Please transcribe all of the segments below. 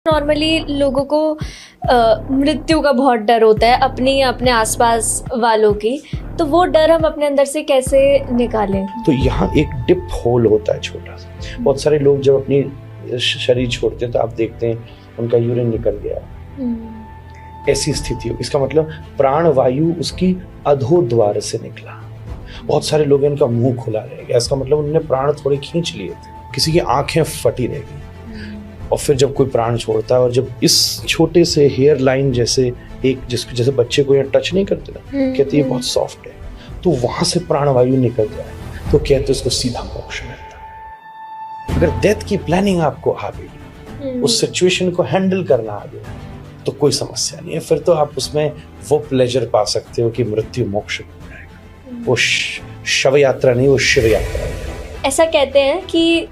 Normally लोगों को मृत्यु का बहुत डर होता है, अपनी या अपने आसपास वालों की, तो वो डर हम अपने अंदर से कैसे निकालें? तो यहाँ एक डिप होल होता है छोटा सा। बहुत सारे लोग जब अपनी शरीर छोड़ते हैं तो आप देखते हैं उनका यूरिन निकल गया, ऐसी स्थिति हो। इसका मतलब प्राण वायु उसकी अधोद्वार से निकला। बहुत सारे लोग इनका मुंह खुला रहेगा, इसका मतलब उन्होंने प्राण थोड़े खींच लिए थे। किसी की आंखें फटी रहेगी। और फिर जब कोई प्राण छोड़ता है और जब इस छोटे से हेयर लाइन जैसे एक जैसे बच्चे को यहाँ टच नहीं करते ना, कहते ये बहुत सॉफ्ट है, तो वहां से प्राणवायु निकल जाए तो कहते उसको सीधा मोक्ष मिलता है। अगर डेथ की प्लानिंग आपको आ गई, उस सिचुएशन को हैंडल करना आ गया, तो कोई समस्या नहीं है। फिर तो आप उसमें वो प्लेजर पा सकते हो कि मृत्यु मोक्ष हो जाएगा। वो शव यात्रा नहीं, वो शिव यात्रा है। ऐसा कहते हैं कि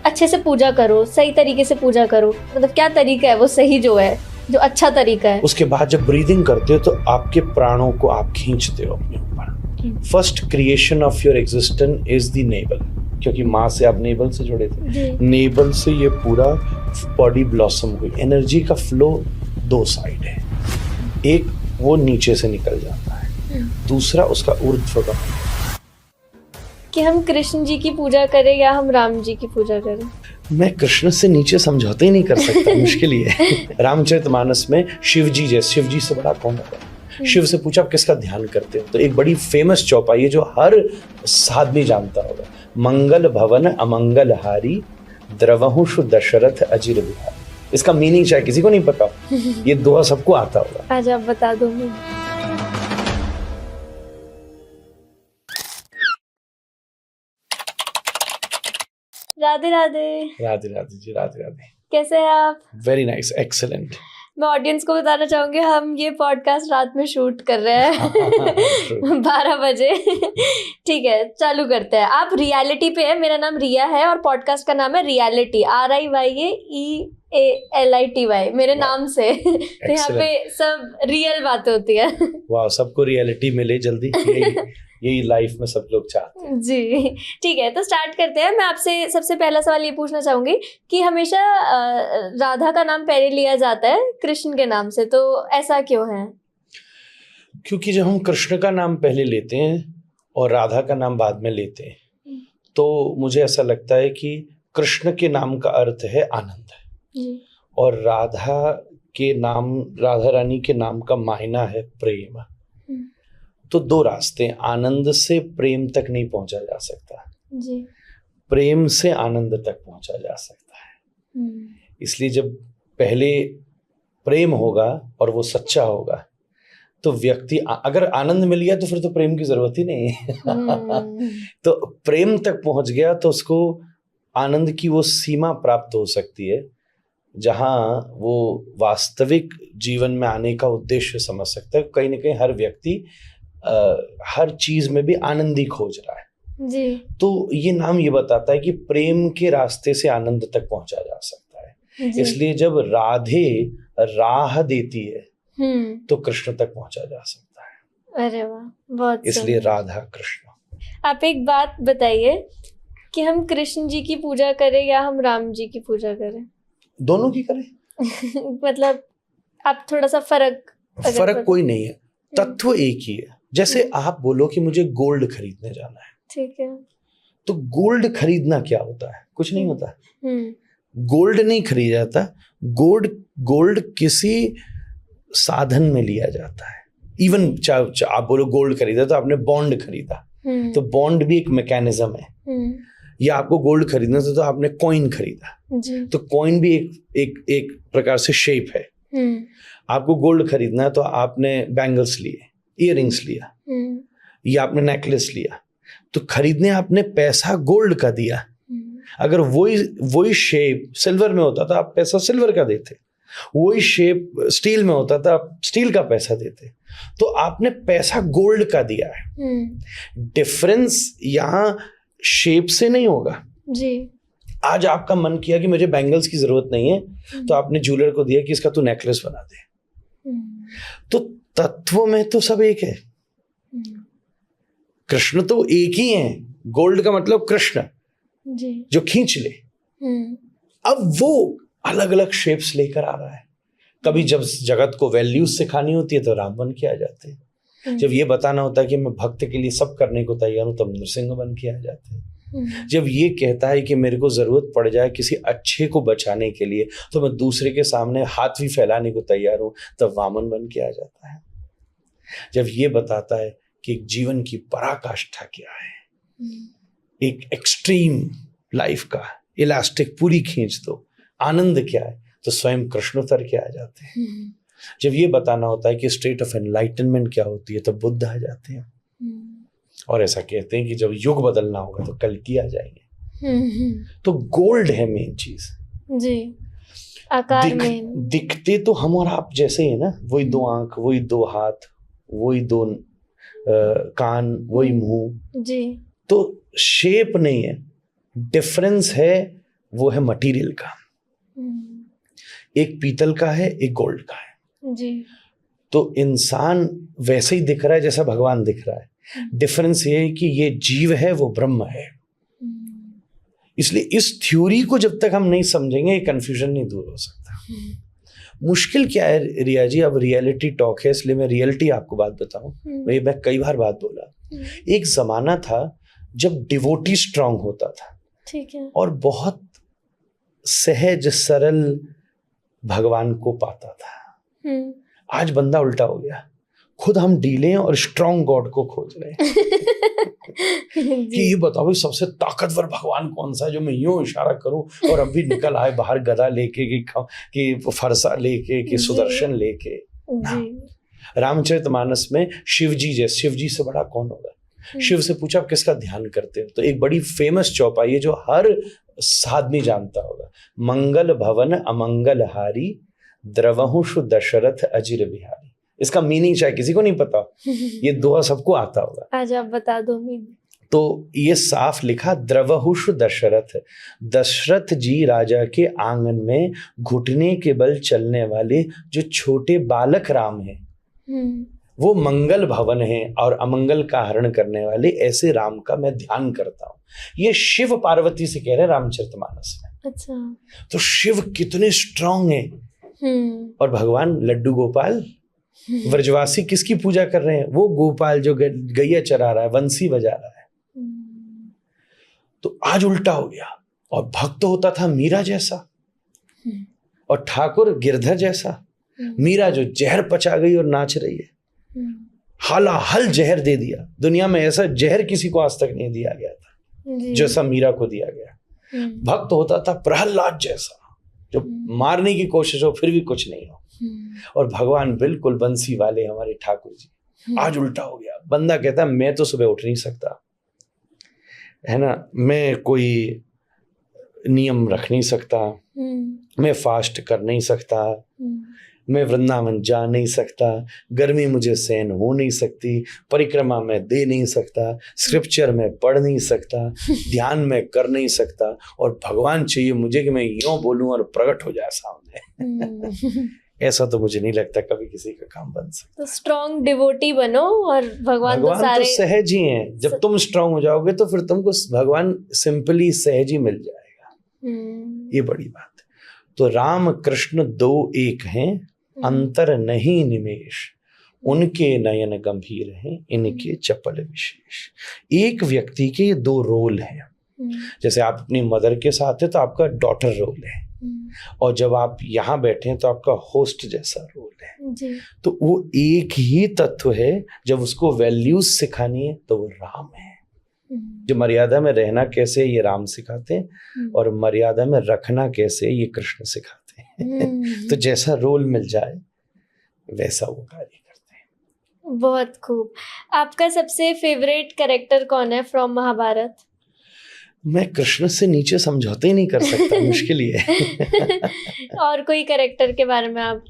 अच्छे से पूजा करो, सही तरीके से पूजा करो, मतलब क्या तरीका है वो सही जो है, जो अच्छा तरीका है? उसके बाद जब ब्रीदिंग करते हो तो आपके प्राणों को आप खींचते हो अपने ऊपर। First creation of your existence is the navel, क्योंकि माँ से आप नेबल से जुड़े थे। नेबल से ये पूरा बॉडी ब्लॉसम हुई। एनर्जी का फ्लो दो साइड है, एक वो नीचे से निकल जाता है, दूसरा उसका ऊर्ध्व का। कि हम कृष्ण जी की पूजा करें या हम राम जी की पूजा करें? मैं कृष्ण से नीचे समझौते ही नहीं कर सकता, मुश्किल ही है। रामचरितमानस में शिव जी से बड़ा कौन है? शिव से पूछा आप किसका ध्यान करते हो, तो एक बड़ी फेमस चौपाई है जो हर आदमी जानता होगा, मंगल भवन अमंगल हारी द्रवहुषु दशरथ अजिर बिहारी। इसका मीनिंग शायद किसी को नहीं पता, ये दोहा सबको आता होगा। आज आप बता दो मुझे। राधे राधे। राधे राधे जी, राधे राधे। कैसे हैं आप? Very nice, excellent. मैं ऑडियंस को बताना चाहूंगी, हम ये पॉडकास्ट रात में शूट कर रहे हैं 12 बजे। ठीक है, चालू करते हैं। आप रियलिटी पे है, मेरा नाम रिया है और पॉडकास्ट का नाम है रियलिटी, RIYAEALITY, मेरे नाम से। तो यहाँ पे सब रियल बातें होती है। वाह, सबको रियलिटी मिले जल्दी, यही लाइफ में सब लोग चाहते हैं जी। ठीक है, तो स्टार्ट करते हैं। मैं आपसे सबसे पहला सवाल ये पूछना चाहूंगी कि हमेशा राधा का नाम पहले लिया जाता है कृष्ण के नाम से, तो ऐसा क्यों है? क्योंकि जब हम कृष्ण का नाम पहले लेते हैं और राधा का नाम बाद में लेते हैं, तो मुझे ऐसा लगता है कि कृष्ण के नाम का अर्थ है आनंद, और राधा रानी के नाम का मायना है प्रेम। तो दो रास्ते हैं, आनंद से प्रेम तक नहीं पहुंचा जा सकता जी। प्रेम से आनंद तक पहुंचा जा सकता है। इसलिए जब पहले प्रेम होगा और वो सच्चा होगा, तो व्यक्ति अगर आनंद मिल गया तो फिर तो प्रेम की जरूरत ही नहीं है। तो प्रेम तक पहुंच गया तो उसको आनंद की वो सीमा प्राप्त हो सकती है जहां वो वास्तविक जीवन में आने का उद्देश्य समझ सकता है। कहीं ना कहीं हर व्यक्ति हर चीज में भी आनंद ही खोज रहा है जी। तो ये नाम ये बताता है कि प्रेम के रास्ते से आनंद तक पहुंचा जा सकता है। इसलिए जब राधे राह देती है तो कृष्ण तक पहुंचा जा सकता है। अरे वाह, बहुत इसलिए राधा कृष्ण। आप एक बात बताइए कि हम कृष्ण जी की पूजा करें या हम राम जी की पूजा करें? दोनों की करें। मतलब आप थोड़ा सा फर्क कोई नहीं है, तत्व एक ही है। जैसे आप बोलो कि मुझे गोल्ड खरीदने जाना है, ठीक है, तो गोल्ड खरीदना क्या होता है? कुछ नहीं होता। गोल्ड नहीं खरीदा जाता, गोल्ड किसी साधन में लिया जाता है। इवन आप बोलो गोल्ड खरीदा तो आपने बॉन्ड खरीदा, तो बॉन्ड भी एक मैकेनिज्म है। या आपको गोल्ड खरीदना था तो आपने कॉइन खरीदा, तो कॉइन भी एक प्रकार से शेप है। आपको गोल्ड खरीदना है तो आपने बैंगल्स लिए, इयररिंग्स लिया, या आपने नेकलेस लिया, तो खरीदने आपने पैसा गोल्ड का दिया। अगर वही शेप सिल्वर में होता था आप पैसा सिल्वर का देते, वही शेप स्टील में होता था आप स्टील का पैसा देते, तो आपने पैसा गोल्ड का दिया है। डिफरेंस यहाँ शेप से नहीं होगा जी। आज आपका मन किया कि मुझे बैंगल्स की जरूरत नहीं है, तो आपने ज्वेलर को दिया कि इसका तू नेकलेस बना दे। तो तत्व में तो सब एक है, कृष्ण तो एक ही है। गोल्ड का मतलब कृष्ण जी, जो खींच ले। अब वो अलग अलग शेप्स लेकर आ रहा है। कभी जब जगत को वैल्यूज सिखानी होती है तो राम बन के आ जाते हैं। जब ये बताना होता है कि मैं भक्त के लिए सब करने को तैयार हूँ, तब नृसिंह बन के आ जाते हैं। जब ये कहता है कि मेरे को जरूरत पड़ जाए किसी अच्छे को बचाने के लिए, तो मैं दूसरे के सामने हाथ भी फैलाने को तैयार हूँ, तब वामन बन के आ जाता है। जब ये बताता है कि जीवन की पराकाष्ठा क्या है, एक एक्सट्रीम लाइफ का इलास्टिक पूरी खींच दो, आनंद क्या है, तो स्वयं कृष्ण उतर के आ जाते हैं। जब ये बताना होता है कि स्टेट ऑफ एनलाइटनमेंट क्या होती है, तो बुद्ध आ जाते हैं। और ऐसा कहते हैं कि जब युग बदलना होगा तो कल्कि आ जाएंगे। तो गोल्ड है मेन चीज जी, आकार में दिखते तो हम और आप जैसे ही है ना, वही दो आंख, वही दो हाथ, वही दो कान, वही मुंह जी। तो शेप नहीं है, डिफरेंस है, वो है मटेरियल का। एक पीतल का है, एक गोल्ड का है जी। तो इंसान वैसे ही दिख रहा है जैसा भगवान दिख रहा है। डिफरेंस ये है कि ये जीव है, वो ब्रह्म है। इसलिए इस थ्योरी को जब तक हम नहीं समझेंगे, ये कंफ्यूजन नहीं दूर हो सकता। मुश्किल क्या है रिया जी, अब रियलिटी टॉक है, इसलिए मैं रियलिटी आपको बात बताऊं। मैं कई बार बात बोला, एक जमाना था जब डिवोटी स्ट्रांग होता था, ठीक है, और बहुत सहज सरल भगवान को पाता था। आज बंदा उल्टा हो गया, खुद हम डीले हैं और स्ट्रांग गॉड को खोज रहे हैं। कि ये बताओ सबसे ताकतवर भगवान कौन सा है जो मैं यूं इशारा करूं और अभी निकल आए बाहर गदा लेके कि फरसा लेके कि सुदर्शन लेके। रामचरितमानस में शिव जी से बड़ा कौन होगा। शिव से पूछा आप किसका ध्यान करते हो, तो एक बड़ी फेमस चौपाई है जो हर आदमी जानता होगा, मंगल भवन अमंगल हारी द्रवहुषु दशरथ अजिर बिहारी। इसका मीनिंग शायद किसी को नहीं पता, ये दोहा सबको आता होगा। आज आप बता दो मीनिंग। तो ये साफ लिखा, द्रवहुषु दशरथ जी राजा के आंगन में घुटने के बल चलने वाले जो छोटे बालक राम हैं, वो मंगल भवन है और अमंगल का हरण करने वाले ऐसे राम का मैं ध्यान करता हूँ। ये शिव पार्वती से कह रहे हैं रामचरितमानस में। अच्छा, तो शिव कितने स्ट्रांग हैं, और भगवान लड्डू गोपाल व्रजवासी किसकी पूजा कर रहे हैं, वो गोपाल जो गैया चरा रहा है, वंशी बजा रहा है। तो आज उल्टा हो गया, और भक्त होता था मीरा जैसा और ठाकुर गिरधर जैसा। मीरा जो जहर पचा गई और नाच रही है, हल जहर दे दिया। दुनिया में ऐसा जहर किसी को आज तक नहीं दिया गया था जैसा मीरा को दिया गया। भक्त होता था प्रहलाद जैसा, जो मारने की कोशिश हो फिर भी कुछ नहीं हो, और भगवान बिल्कुल बंसी वाले हमारे ठाकुर जी। आज उल्टा हो गया, बंदा कहता है मैं तो सुबह उठ नहीं सकता है ना, मैं कोई नियम रख नहीं सकता, मैं फास्ट कर नहीं सकता, मैं वृंदावन जा नहीं सकता, गर्मी मुझे सहन हो नहीं सकती, परिक्रमा में दे नहीं सकता, स्क्रिप्चर में पढ़ नहीं सकता, ध्यान में कर नहीं सकता, और भगवान चाहिए मुझे कि मैं यूं बोलूं और प्रकट हो जाए सामने। ऐसा तो मुझे नहीं लगता कभी किसी का काम बन सकता। तो स्ट्रॉन्ग डिवोटी बनो, और भगवान तो सारे सहज ही हैं। जब तुम स्ट्रॉन्ग हो जाओगे तो फिर तुमको भगवान सिंपली सहज ही मिल जाएगा। ये बड़ी बात है। तो राम कृष्ण दो एक हैं, अंतर नहीं निमेश, उनके नयन गंभीर हैं, इनके चपल विशेष। एक व्यक्ति के दो रोल हैं। जैसे आप अपनी मदर के साथ है तो आपका डॉटर रोल है, और जब आप यहाँ बैठे हैं तो आपका होस्ट जैसा रोल है जी। तो वो एक ही तत्व है, जब उसको वैल्यूज सिखानी है तो वो राम है। जो मर्यादा में रहना कैसे ये राम सिखाते हैं, और मर्यादा में रखना कैसे ये कृष्ण सिखाते हैं। तो जैसा रोल मिल जाए वैसा वो कार्य करते हैं। बहुत खूब। आपका सबसे फेवरेट कैरेक्टर कौन है फ्रॉम महाभारत? मैं कृष्ण से नीचे समझौते ही नहीं कर सकता, मुश्किल ही है। और कोई कैरेक्टर के बारे में आप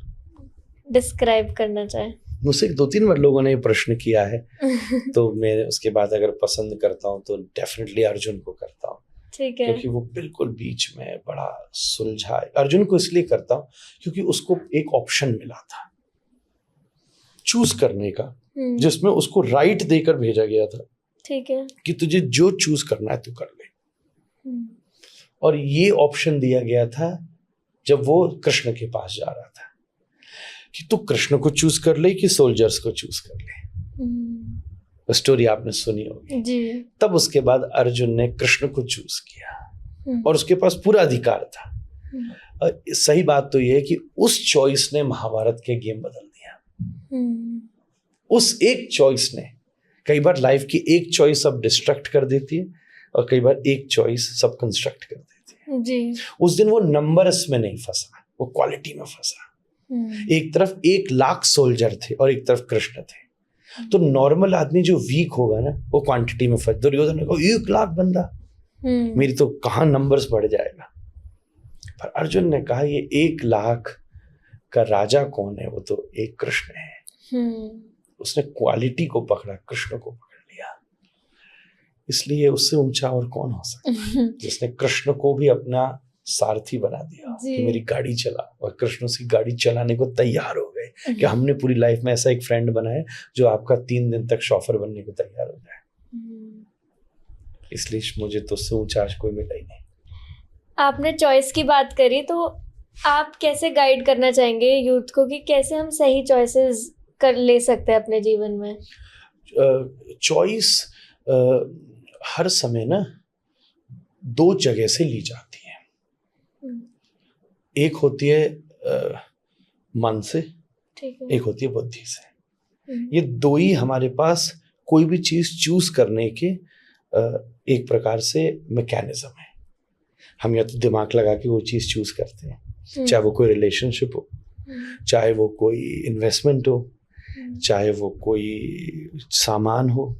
डिस्क्राइब करना चाहें? मुझसे 2-3 बार लोगों ने ये प्रश्न किया है, तो मैं उसके बाद अगर पसंद करता हूँ तो डेफिनेटली अर्जुन को करता हूँ। ठीक है, क्योंकि वो बिल्कुल बीच में बड़ा सुलझा है। अर्जुन को इसलिए करता हूँ क्योंकि उसको एक ऑप्शन मिला था चूज करने का, जिसमें उसको राइट देकर भेजा गया था। ठीक है, कि तुझे जो चूज करना है तू कर ले। और ये ऑप्शन दिया गया था जब वो कृष्ण के पास जा रहा था कि तू कृष्ण को चूज कर ले कि सोल्जर्स को चूज कर ले। स्टोरी आपने सुनी होगी जी। तब उसके बाद अर्जुन ने कृष्ण को चूज किया और उसके पास पूरा अधिकार था। सही बात तो ये है कि उस चॉइस ने महाभारत के गेम बदल दिया। उस एक चॉइस ने, कई बार लाइफ की एक चॉइस सब डिस्ट्रक्ट कर देती है और कई बार एक चॉइस सब कंस्ट्रक्ट कर देती है जी। उस दिन वो नंबर्स में नहीं फंसा, वो क्वालिटी में फंसा। एक तरफ 1,00,000 सोल्जर थे और एक तरफ कृष्ण थे। तो नॉर्मल आदमी जो वीक होगा ना वो क्वांटिटी में फंस। दुर्योधन ने कहा 1,00,000 बंदा, मेरी तो कहाँ नंबर्स बढ़ जाएगा। पर अर्जुन ने कहा ये 1,00,000 का राजा कौन है, वो तो एक कृष्ण है। उसने क्वालिटी को पकड़ा, कृष्ण को पकड़ लिया। इसलिए उससे ऊंचा और कौन हो सकता है जिसने कृष्ण को भी अपना सारथी बना दिया कि मेरी गाड़ी चला, और कृष्ण उसकी गाड़ी चलाने को तैयार हो गए कि हमने पूरी लाइफ में ऐसा एक फ्रेंड बनाया जो आपका 3 दिन तक शॉफर बनने को तैयार हो जाए। इसलिए मुझे तो उससे ऊंचा आज कोई मिला ही नहीं। आपने चॉइस की बात करी, तो आप कैसे गाइड करना चाहेंगे यूथ को कि कैसे हम सही चॉइसेस कर ले सकते हैं अपने जीवन में? चॉइस हर समय ना 2 जगह से ली जाती है। एक होती है मन से, एक होती है बुद्धि से। ये 2 ही हमारे पास कोई भी चीज चूज करने के एक प्रकार से मैकेनिज्म है। हम या तो दिमाग लगा के वो चीज चूज करते हैं, चाहे वो कोई रिलेशनशिप हो, चाहे वो कोई इन्वेस्टमेंट हो, चाहे वो कोई सामान हो,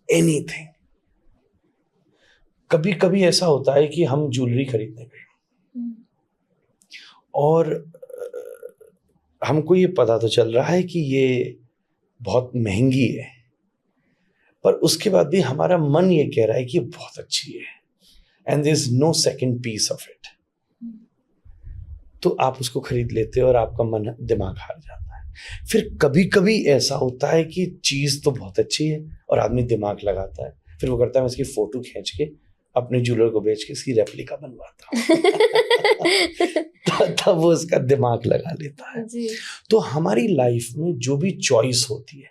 एनीथिंग। कभी कभी ऐसा होता है कि हम ज्वेलरी खरीदने गए और हमको ये पता तो चल रहा है कि ये बहुत महंगी है, पर उसके बाद भी हमारा मन ये कह रहा है कि ये बहुत अच्छी है, and there is no second piece of it. तो आप उसको खरीद लेते हो और आपका मन, दिमाग हार जाता है। फिर कभी कभी ऐसा होता है कि चीज तो बहुत अच्छी है और आदमी दिमाग लगाता है, फिर वो करता है मैं इसकी फोटो खींच के अपने ज्वेलर को बेच के इसकी रेप्लिका बनवाता हूँ। तब वो उसका दिमाग लगा लेता है। तो हमारी लाइफ में जो भी चॉइस होती है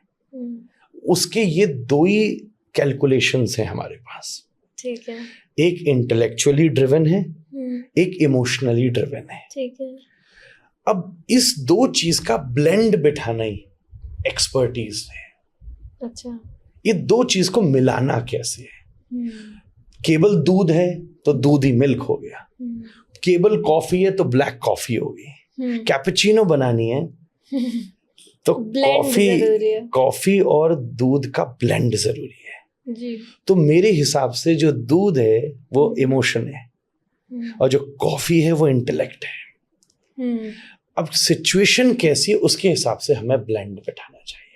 उसके ये 2 ही कैलकुलेशंस हैं हमारे पास। ठीक है। एक इंटेलेक्चुअली ड्रिवन है, एक इमोशनली ड्रिवन है। ठीक है। अब इस 2 चीज का ब्लेंड बिठाना ही एक्सपर्टीज है। अच्छा। ये 2 चीज को मिलाना कैसे है? केवल दूध है तो दूध ही मिल्क हो गया, केवल कॉफी है तो ब्लैक कॉफी हो गई, कैपुचिनो बनानी है तो कॉफी और दूध का ब्लेंड जरूरी है जी। तो मेरे हिसाब से जो दूध है वो इमोशन है और जो कॉफी है वो इंटेलेक्ट है। अब सिचुएशन कैसी है उसके हिसाब से हमें ब्लेंड बैठाना चाहिए।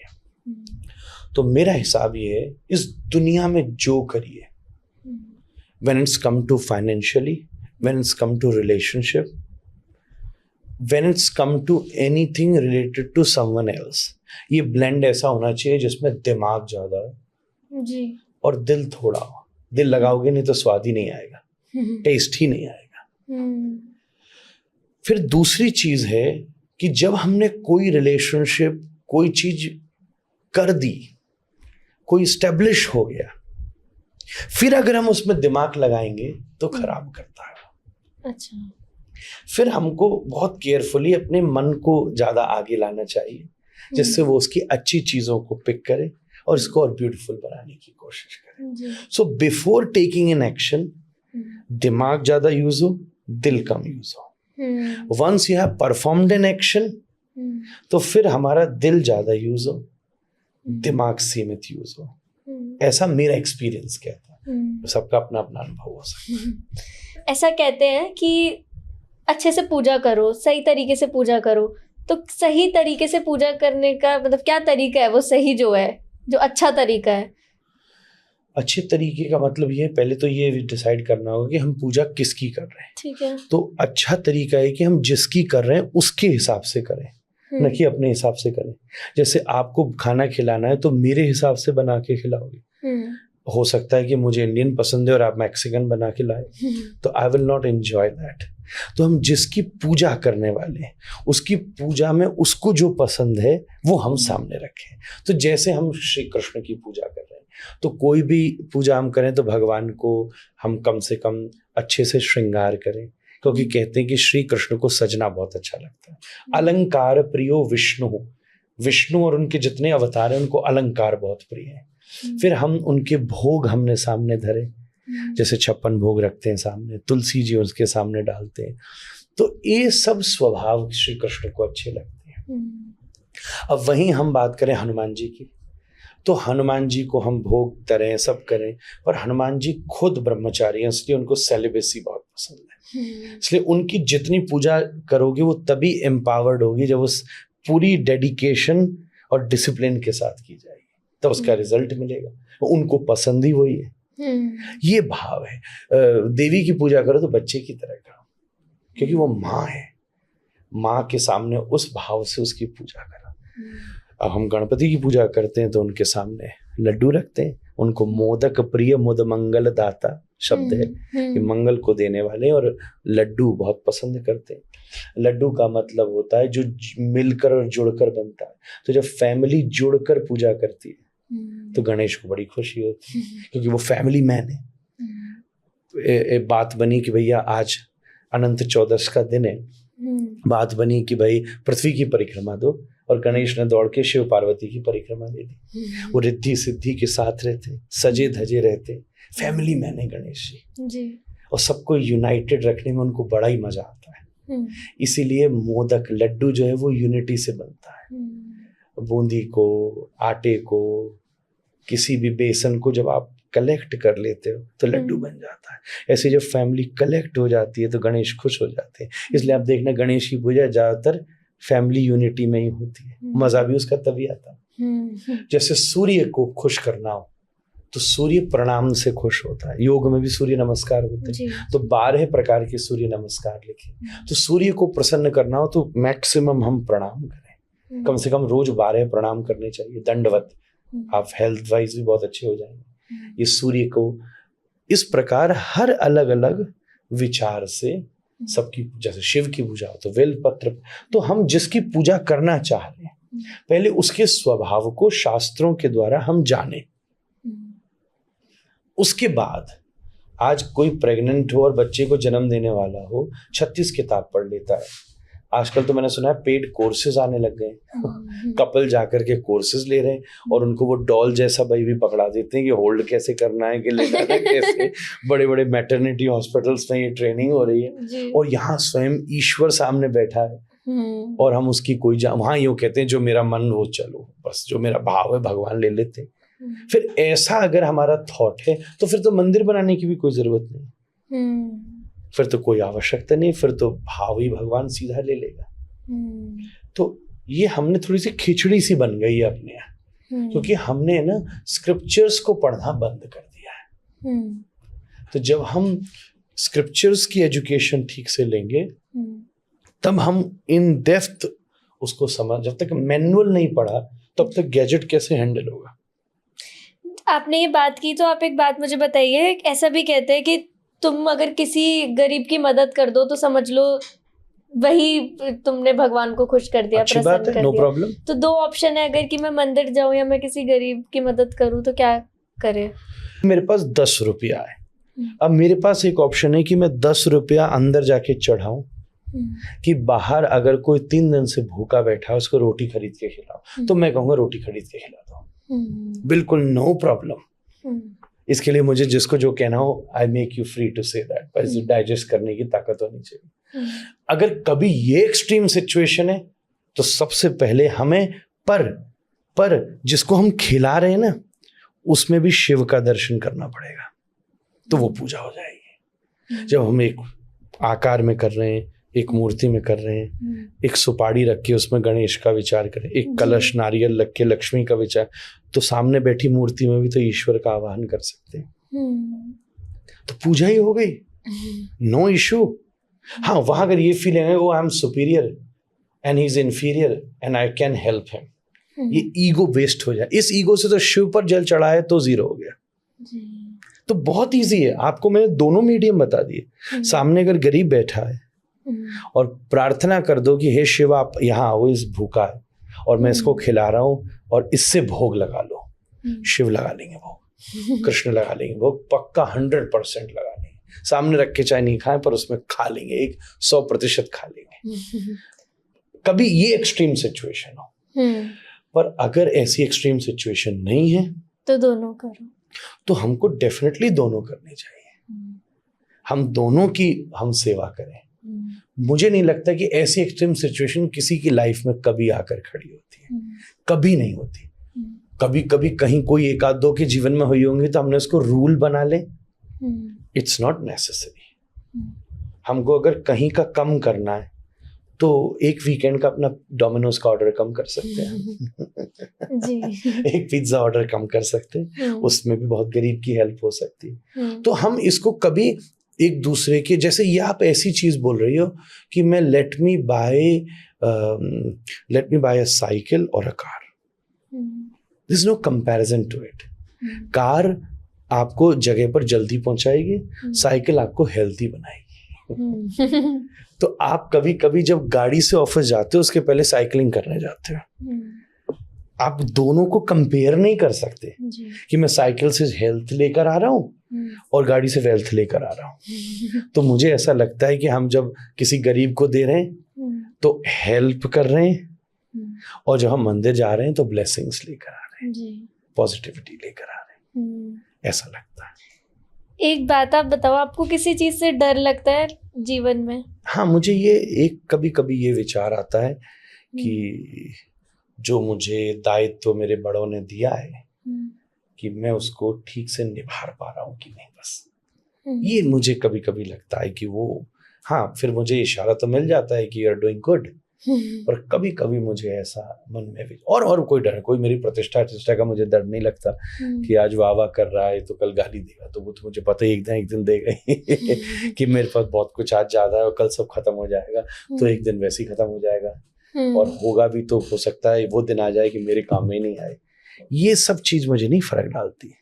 तो मेरा हिसाब ये है, इस दुनिया में जो करिए, when it's come to financially, when it's come to relationship, when it's come to anything related to someone else, ये blend ऐसा होना चाहिए जिसमें दिमाग ज्यादा हो जी और दिल थोड़ा हो। दिल लगाओगे नहीं तो स्वाद ही नहीं आएगा, टेस्ट ही नहीं आएगा। फिर दूसरी चीज है कि जब हमने कोई रिलेशनशिप, कोई चीज कर दी, कोई एस्टेब्लिश हो गया, फिर अगर हम उसमें दिमाग लगाएंगे तो खराब करता है। अच्छा। फिर हमको बहुत केयरफुली अपने मन को ज्यादा आगे लाना चाहिए जिससे वो उसकी अच्छी चीजों को पिक करे और इसको और ब्यूटीफुल बनाने की कोशिश करे। So before taking an action, दिमाग ज्यादा यूज हो, दिल कम यूज हो। Once you have performed an action तो फिर हमारा दिल ज्यादा यूज हो, दिमाग सीमित यूज हो। ऐसा मेरा एक्सपीरियंस कहता है। सबका अपना अपना अनुभव हो सकता है। ऐसा कहते हैं कि अच्छे से पूजा करो, सही तरीके से पूजा करो। तो सही तरीके से पूजा करने का मतलब क्या तरीका है वो सही जो है, जो अच्छा तरीका है? अच्छे तरीके का मतलब ये, पहले तो ये डिसाइड करना होगा कि हम पूजा किसकी कर रहे हैं। ठीक है। तो अच्छा तरीका है कि हम जिसकी कर रहे हैं उसके हिसाब से करें, न कि अपने हिसाब से करें। जैसे आपको खाना खिलाना है तो मेरे हिसाब से बना के खिलाओगे। हो सकता है कि मुझे इंडियन पसंद है और आप मैक्सिकन बना के लाए, तो I will not enjoy that. तो हम जिसकी पूजा करने वाले हैं उसकी पूजा में उसको जो पसंद है वो हम सामने रखें। तो जैसे हम श्री कृष्ण की पूजा कर रहे हैं तो कोई भी पूजा हम करें तो भगवान को हम कम से कम अच्छे से श्रृंगार करें, क्योंकि कहते हैं कि श्री कृष्ण को सजना बहुत अच्छा लगता है। अलंकार प्रियो विष्णु, विष्णु और उनके जितने अवतार हैं उनको अलंकार बहुत प्रिय है। फिर हम उनके भोग हमने सामने धरे, जैसे 56 भोग रखते हैं सामने, तुलसी जी उसके सामने डालते हैं, तो ये सब स्वभाव श्री कृष्ण को अच्छे लगते हैं। अब वहीं हम बात करें हनुमान जी की, तो हनुमान जी को हम भोग धरें सब करें, पर हनुमान जी खुद ब्रह्मचारी हैं, इसलिए उनको सेलिबेसी बहुत पसंद है। इसलिए उनकी जितनी पूजा करोगे वो तभी एम्पावर्ड होगी जब उस पूरी डेडिकेशन और डिसिप्लिन के साथ की जाएगी, तब उसका रिजल्ट मिलेगा। उनको पसंद ही वही है। ये भाव है। देवी की पूजा करो तो बच्चे की तरह करो, क्योंकि वो माँ है, माँ के सामने उस भाव से उसकी पूजा करो। अब हम गणपति की पूजा करते हैं तो उनके सामने लड्डू रखते हैं, उनको मोदक प्रिय मुद मंगल दाता शब्द है कि मंगल को देने वाले, और लड्डू बहुत पसंद करते हैं। लड्डू का मतलब होता है जो मिलकर और जुड़कर बनता है। तो जब फैमिली जुड़कर पूजा करती है तो गणेश को बड़ी खुशी होती है, क्योंकि वो फैमिली मैन है। बात बनी कि भैया आज अनंत चौदस का दिन है, बात बनी कि भाई पृथ्वी की परिक्रमा दो, और गणेश ने दौड़ के शिव पार्वती की परिक्रमा दे दी। वो रिद्धि सिद्धि के साथ रहते, सजे धजे रहते, फैमिली मैन है गणेश जी, और सबको यूनाइटेड रखने में उनको बड़ा ही मजा आता है। इसीलिए मोदक लड्डू जो है वो यूनिटी से बनता है। बूंदी को, आटे को, किसी भी बेसन को जब आप कलेक्ट कर लेते हो तो लड्डू बन जाता है। ऐसे जब फैमिली कलेक्ट हो जाती है तो गणेश खुश हो जाते हैं। इसलिए आप देखना गणेश की पूजा ज्यादातर फैमिली यूनिटी में ही होती है। मजा भी उसका तभी आता है। जैसे सूर्य को खुश करना हो तो सूर्य प्रणाम से खुश होता है। योग में भी सूर्य नमस्कार होते हैं, तो 12 प्रकार के सूर्य नमस्कार लिखे। तो सूर्य को प्रसन्न करना हो तो मैक्सिमम हम प्रणाम करें, कम से कम रोज 12 प्रणाम करने चाहिए, दंडवत। आप हेल्थ वाइज भी बहुत अच्छे हो जाएंगे। ये सूर्य को इस प्रकार हर अलग अलग विचार से सबकी, जैसे शिव की पूजा हो तो बेलपत्र, तो हम जिसकी पूजा करना चाह रहे हैं पहले उसके स्वभाव को शास्त्रों के द्वारा हम जाने। उसके बाद आज कोई प्रेग्नेंट हो और बच्चे को जन्म देने वाला हो, 36 किताब पढ़ लेता है। आजकल तो मैंने सुना है पेड कोर्सेज आने लग गए, कपल जाकर के कोर्सेज ले रहे हैं, और उनको वो डॉल जैसा बेबी पकड़ा देते हैं कि होल्ड कैसे करना है, कि लेटाना कैसे। बड़े बड़े मैटरनिटी हॉस्पिटल्स में ये ट्रेनिंग हो रही है, और यहाँ स्वयं ईश्वर सामने बैठा है और हम उसकी कोई वहाँ यूँ कहते हैं जो मेरा मन वो चलो, बस जो मेरा भाव है भगवान ले लेते हैं। फिर ऐसा अगर हमारा थॉट है तो फिर तो मंदिर बनाने की भी कोई जरूरत नहीं, फिर तो कोई आवश्यकता नहीं, फिर तो भाव ही भगवान सीधा ले लेगा। तो ये हमने थोड़ी सी खिचड़ी सी बन गई है अपने यहाँ, क्योंकि हमने ना स्क्रिप्चर्स को पढ़ना बंद कर दिया है। तो जब हम स्क्रिप्चर्स की एजुकेशन ठीक से लेंगे तब हम इन डेप्थ उसको समझ, जब तक मैनुअल नहीं पढ़ा तब तक गैजेट कैसे हैंडल होगा। आपने ये बात की तो आप एक बात मुझे बताइए, ऐसा भी कहते हैं कि तुम अगर किसी गरीब की मदद कर दो तो समझ लो वही तुमने भगवान को खुश कर दिया, अच्छी बात है, नो प्रॉब्लम। तो 2 ऑप्शन है, अगर कि मैं मंदिर जाऊं या मैं किसी गरीब की मदद करूं तो क्या करे? मेरे पास 10 रुपया है, अब मेरे पास एक ऑप्शन है कि मैं 10 रुपया अंदर जाके चढ़ाऊं, कि बाहर अगर कोई 3 दिन से भूखा बैठा है उसको रोटी खरीद के खिलाओ, तो मैं कहूँगा रोटी खरीद के खिला दो, बिल्कुल नो प्रॉब्लम। इसके लिए मुझे जिसको जो कहना हो I make you free to say that, पर डाइजेस्ट करने की ताकत होनी चाहिए। अगर कभी ये एक्सट्रीम सिचुएशन है तो सबसे पहले हमें पर जिसको हम खिला रहे हैं ना उसमें भी शिव का दर्शन करना पड़ेगा, तो वो पूजा हो जाएगी। जब हम एक आकार में कर रहे हैं, एक मूर्ति में कर रहे हैं, एक सुपारी रख के उसमें गणेश का विचार करें, एक कलश नारियल रख के लक्ष्मी का विचार, तो सामने बैठी मूर्ति में भी तो ईश्वर का आवाहन कर सकते हैं, तो पूजा ही हो गई, नो इशू। हाँ, वहां अगर ये फीलिंग है वो I am superior and he is inferior and I can help him, ये ईगो वेस्ट हो जाए। इस ईगो से तो शिव पर जल चढ़ाए तो 0 हो गया। तो बहुत ईजी है, आपको मैंने दोनों मीडियम बता दिए। सामने अगर गरीब बैठा है और प्रार्थना कर दो कि हे शिव आप यहाँ आओ, इस भूखा है और मैं इसको खिला रहा हूँ और इससे भोग लगा लो। शिव लगा लेंगे भोग, कृष्ण लगा लेंगे भोग, पक्का 100% लगा लेंगे। सामने रख के चाहे नहीं खाएं पर उसमें खा लेंगे, 100% खा लेंगे। कभी ये एक्सट्रीम सिचुएशन हो, पर अगर ऐसी एक्सट्रीम सिचुएशन नहीं है तो दोनों करो, तो हमको डेफिनेटली दोनों करने चाहिए। हम दोनों की हम सेवा करें। मुझे नहीं लगता कि ऐसी एक्सट्रीम सिचुएशन किसी की लाइफ में कभी आकर खड़ी होती है, कभी नहीं होती। कभी कभी कहीं कोई एक आध दो के जीवन में हुई होंगी तो हमने उसको रूल बना ले। It's not necessary. हमको अगर कहीं का कम करना है तो एक वीकेंड का अपना डोमिनोज का ऑर्डर कम कर सकते हैं। जी। एक पिज्जा ऑर्डर कम कर सकते हैं, उसमें भी बहुत गरीब की हेल्प हो सकती है। तो हम इसको कभी एक दूसरे के, जैसे ये आप ऐसी चीज बोल रही हो कि मैं let me buy a cycle और a car, this is no comparison to it. Car आपको जगह पर जल्दी पहुंचाएगी, साइकिल आपको हेल्थी बनाएगी। तो आप कभी कभी जब गाड़ी से ऑफिस जाते हो उसके पहले साइकिलिंग करने जाते हो। आप दोनों को कंपेयर नहीं कर सकते कि मैं साइकिल से हेल्थ लेकर आ रहा हूँ और गाड़ी से वेल्थ लेकर आ रहा हूँ। तो मुझे ऐसा लगता है कि हम जब किसी गरीब को दे रहे हैं तो हेल्प कर रहे हैं, और जब हम मंदिर जा रहे हैं तो ब्लेसिंग्स लेकर आ रहे हैं, पॉजिटिविटी लेकर आ रहे हैं, ऐसा लगता है। एक बात आप बताओ, आपको किसी चीज से डर लगता है जीवन में? हाँ, मुझे ये एक कभी कभी ये विचार आता है कि जो मुझे दायित्व मेरे बड़ों ने दिया है कि मैं उसको ठीक से निभा पा रहा हूँ कि नहीं, बस ये मुझे कभी कभी लगता है कि वो, हाँ, फिर मुझे इशारा तो मिल जाता है कि यू आर डूइंग गुड, पर कभी कभी मुझे ऐसा मन में भी और कोई डर, कोई मेरी प्रतिष्ठा का मुझे डर नहीं लगता कि आज वाह कर रहा है तो कल गाली देगा, तो वो तो मुझे पता है एक दिन देगा ही कि मेरे पास बहुत कुछ आज ज्यादा है और कल सब खत्म हो जाएगा, तो एक दिन वैसे ही खत्म हो जाएगा, और होगा भी तो हो सकता है वो दिन आ जाए कि मेरे काम में नहीं आए। ये सब चीज मुझे नहीं फर्क डालती,